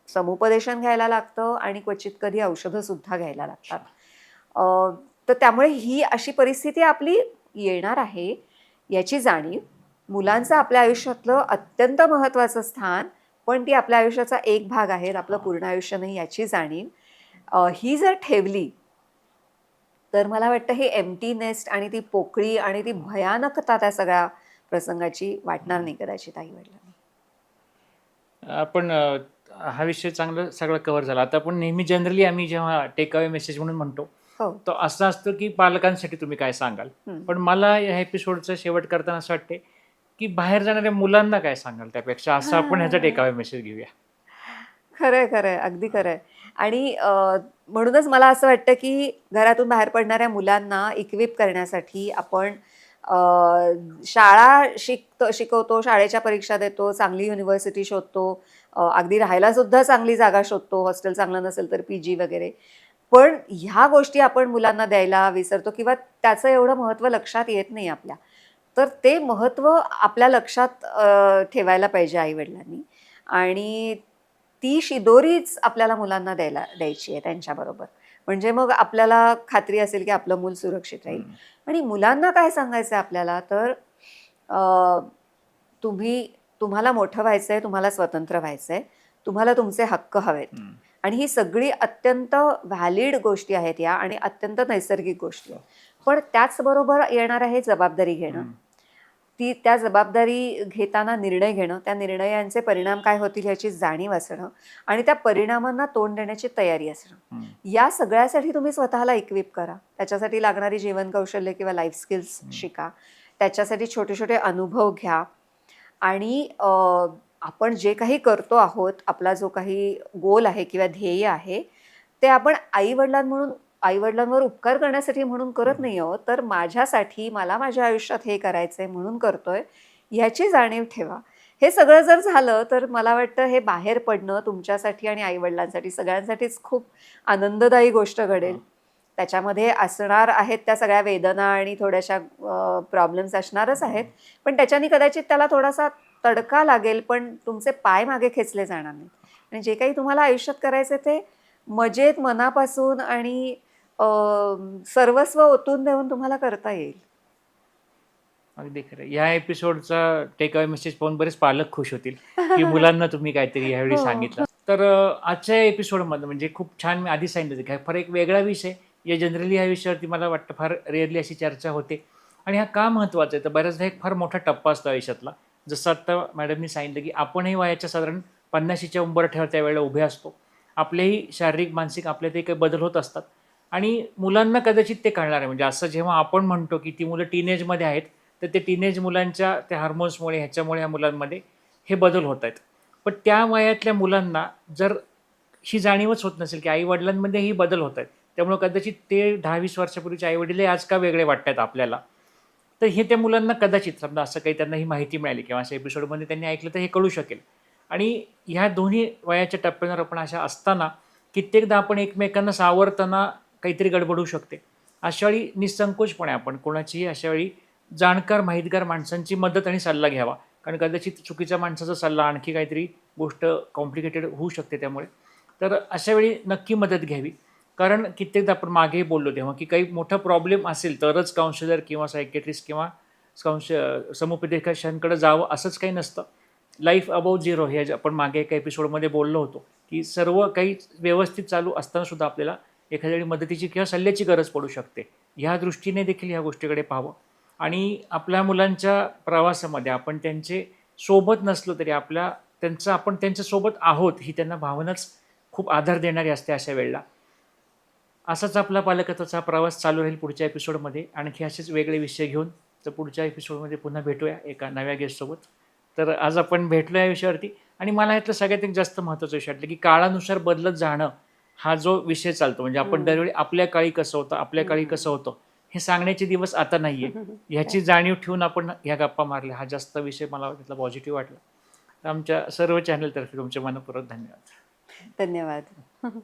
S1: समुपदेशन घ्यायला लागतं आणि क्वचित कधी औषधं सुद्धा घ्यायला लागतात. तर त्यामुळे ही अशी परिस्थिती आपली येणार आहे याची जाणीव, मुलांचं आपल्या आयुष्यातलं अत्यंत महत्त्वाचं स्थान पण ती आपल्या आयुष्याचा एक भाग आहे, आपलं पूर्ण आयुष्य नाही याची जाणीव ही जर ठेवली तर मला वाटतं हे एम्प्टी नेस्ट आणि ती पोकळी आणि ती भयानकता त्या सगळ्या प्रसंगाची वाटणार नाही कदाचित आई-वडिलांना.
S2: आपण हा विषय चांगलं सगळं कव्हर झाला. आता आपण नेहमी जनरली आम्ही जेव्हा टेक अवे मेसेज म्हणून म्हणतो,
S1: हो.
S2: तो असं असतं की पालकांसाठी तुम्ही काय सांगाल? पण मला या एपिसोडचा शेवट करताना असं वाटते की बाहेर जाणाऱ्या मुलांना काय सांगाल त्यापेक्षा असं आपण ह्याचा टेक अवे मेसेज घेऊया.
S1: खरंय, अगदी खरंय. आणि म्हणूनच मला असं वाटतं की घरातून बाहेर पडणाऱ्या मुलांना इक्विप करण्यासाठी आपण शाळा शिकवतो, शाळेच्या परीक्षा देतो, चांगली युनिव्हर्सिटी शोधतो, अगदी राहायला सुद्धा चांगली जागा शोधतो, हॉस्टेल चांगलं नसेल तर PG वगैरे. पण ह्या गोष्टी आपण मुलांना द्यायला विसरतो किंवा त्याचं एवढं महत्त्व लक्षात येत नाही आपल्या. तर ते महत्त्व आपल्या लक्षात ठेवायला पाहिजे आई-वडिलांनी. आणि ती शिदोरीच आपल्याला मुलांना द्यायची आहे त्यांच्याबरोबर. म्हणजे मग आपल्याला खात्री असेल की आपलं मूल सुरक्षित राहील. आणि मुलांना काय सांगायचं आपल्याला तर तुम्हाला मोठं व्हायचंय, तुम्हाला स्वतंत्र व्हायचंय, तुम्हाला तुमचे हक्क हवेत. आणि ही सगळी अत्यंत व्हॅलिड गोष्टी आहेत या आणि अत्यंत नैसर्गिक गोष्टी आहेत. पण त्याचबरोबर येणार आहे जबाबदारी घेणं. त्या जबाबदारी घेताना निर्णय घेणं, त्या निर्णयांचे परिणाम काय होतील ह्याची जाणीव असणं आणि त्या परिणामांना तोंड देण्याची तयारी असणं. या सगळ्यासाठी तुम्ही स्वतःला इक्विप करा. त्याच्यासाठी लागणारी जीवन कौशल्य किंवा लाईफ स्किल्स शिका. त्याच्यासाठी छोटे छोटे अनुभव घ्या. आणि आपण जे काही करतो आहोत, आपला जो काही गोल आहे किंवा ध्येय आहे ते आपण आई-वडिलांवर उपकार करण्यासाठी म्हणून करत नाही आहोत, तर माझ्यासाठी मला माझ्या आयुष्यात हे करायचंय म्हणून करतोय ह्याची जाणीव ठेवा. हे सगळं जर झालं तर मला वाटतं हे बाहेर पडणं तुमच्यासाठी आणि आई-वडिलांसाठी सगळ्यांसाठीच खूप आनंददायी गोष्ट घडेल. त्याच्यामध्ये असणार आहेत त्या सगळ्या वेदना आणि थोड्याशा प्रॉब्लेम्स असणारच आहेत. पण त्याच्याने कदाचित त्याला थोडासा तडका लागेल, पण तुमचे पाय मागे खेचले जाणार नाहीत. आणि जे काही तुम्हाला आयुष्यात करायचं ते मजेत, मनापासून आणि सर्वस्व ओतून देऊन तुम्हाला करता येईल.
S2: अगदी खरं. या एपिसोडचा टेक अवे मेसेज पाहून बरेच पालक खुश होतील की मुलांना तुम्ही काहीतरी यावेळी
S1: हो.
S2: सांगितलं. तर आजच्या एपिसोडमध्ये म्हणजे खूप छान मी आधी सांगितलं की फार एक वेगळा विषय या जनरली ह्या विषयावरती मला वाटतं फार रेअरली अशी चर्चा होते आणि हा का महत्त्वाचा आहे तर बऱ्याचदा एक फार मोठा टप्पा असतो आयुष्यातला. जसं आत्ता मॅडमनी सांगितलं की आपणही वयाच्या साधारण 50शीच्या उंबरठ्यावर त्यावेळेला उभे असतो. आपलेही शारीरिक मानसिक आपल्यातही काही बदल होत असतात आणि मुलांना कदाचित ते कळणार आहे. म्हणजे असं जेव्हा आपण म्हणतो की ती मुलं टीनेजमध्ये आहेत तर ते टीनेज मुलांच्या त्या हार्मोन्समुळे ह्याच्यामुळे या मुलांमध्ये हे बदल होत आहेत. पण त्या वयातल्या मुलांना जर ही जाणीवच होत नसेल की आई-वडिलांमध्येही बदल होत आहेत. त्यामुळे कदाचित ते 10-20 वर्षापूर्वीचे आई-वडीलही आज का वेगळे वाटतायत आपल्याला. तर हे त्या मुलांना कदाचित समजा असं काही त्यांना ही माहिती मिळाली किंवा अशा एपिसोडमध्ये त्यांनी ऐकलं तर हे कळू शकेल. आणि ह्या दोन्ही वयाच्या टप्प्यांवर आपण अशा असताना कित्येकदा आपण एकमेकांना सावरताना काहीतरी गडबड होऊ शकते. अशा वेळी निःसंकोचपणे आपण कोणाचीही अशा वेळी जाणकार, माहितगार माणसांची मदत आणि सल्ला घ्यावा. कारण कदाचित चुकीच्या माणसाचा सल्ला आणखी काहीतरी गोष्ट कॉम्प्लिकेटेड होऊ शकते त्यामुळे. तर अशा वेळी नक्की मदत घ्यावी. कारण कित्येकदा आपण मागेही बोललो तेव्हा की काही मोठा प्रॉब्लेम असेल तरच काउन्सिलर किंवा सायकियाट्रिस्ट किंवा समुपदेशकांकडे जावं असंच काही नसतं. लाईफ अबाउट झिरो हे आपण मागे एका एपिसोडमध्ये बोललो होतो की सर्व काही व्यवस्थित चालू असताना सुद्धा आपल्याला एखाद्या वेळी मदतीची किंवा सल्ल्याची गरज पडू शकते. ह्या दृष्टीने देखील ह्या गोष्टीकडे पाहावं आणि आपल्या मुलांच्या प्रवासामध्ये आपण त्यांचे सोबत नसलो तरी आपण त्यांच्यासोबत आहोत ही त्यांना भावनाच खूप आधार देणारी असते अशा वेळेला. असाच आपला पालकत्वाचा प्रवास चालू राहील पुढच्या एपिसोडमध्ये. आणखी असेच वेगळे विषय घेऊन तर पुढच्या एपिसोडमध्ये पुन्हा भेटूया एका नव्या गेस्टसोबत. तर आज आपण भेटलो या विषयावरती आणि मला ह्यातलं सगळ्यात एक जास्त महत्त्वाचा विषय वाटलं की काळानुसार बदलत जाणं हा जो विषय चालतो म्हणजे आपण दरवेळी आपल्या काळी कसं होतं, आपल्या काळी कसं होतं हे सांगण्याचे दिवस आता नाहीये. ह्याची जाणीव ठेवून आपण ह्या गप्पा मारल्या. हा जास्त विषय मला त्यातला पॉझिटिव्ह वाटला. तर आमच्या सर्व चॅनलतर्फे तुमचे मनःपूर्वक धन्यवाद.
S1: धन्यवाद.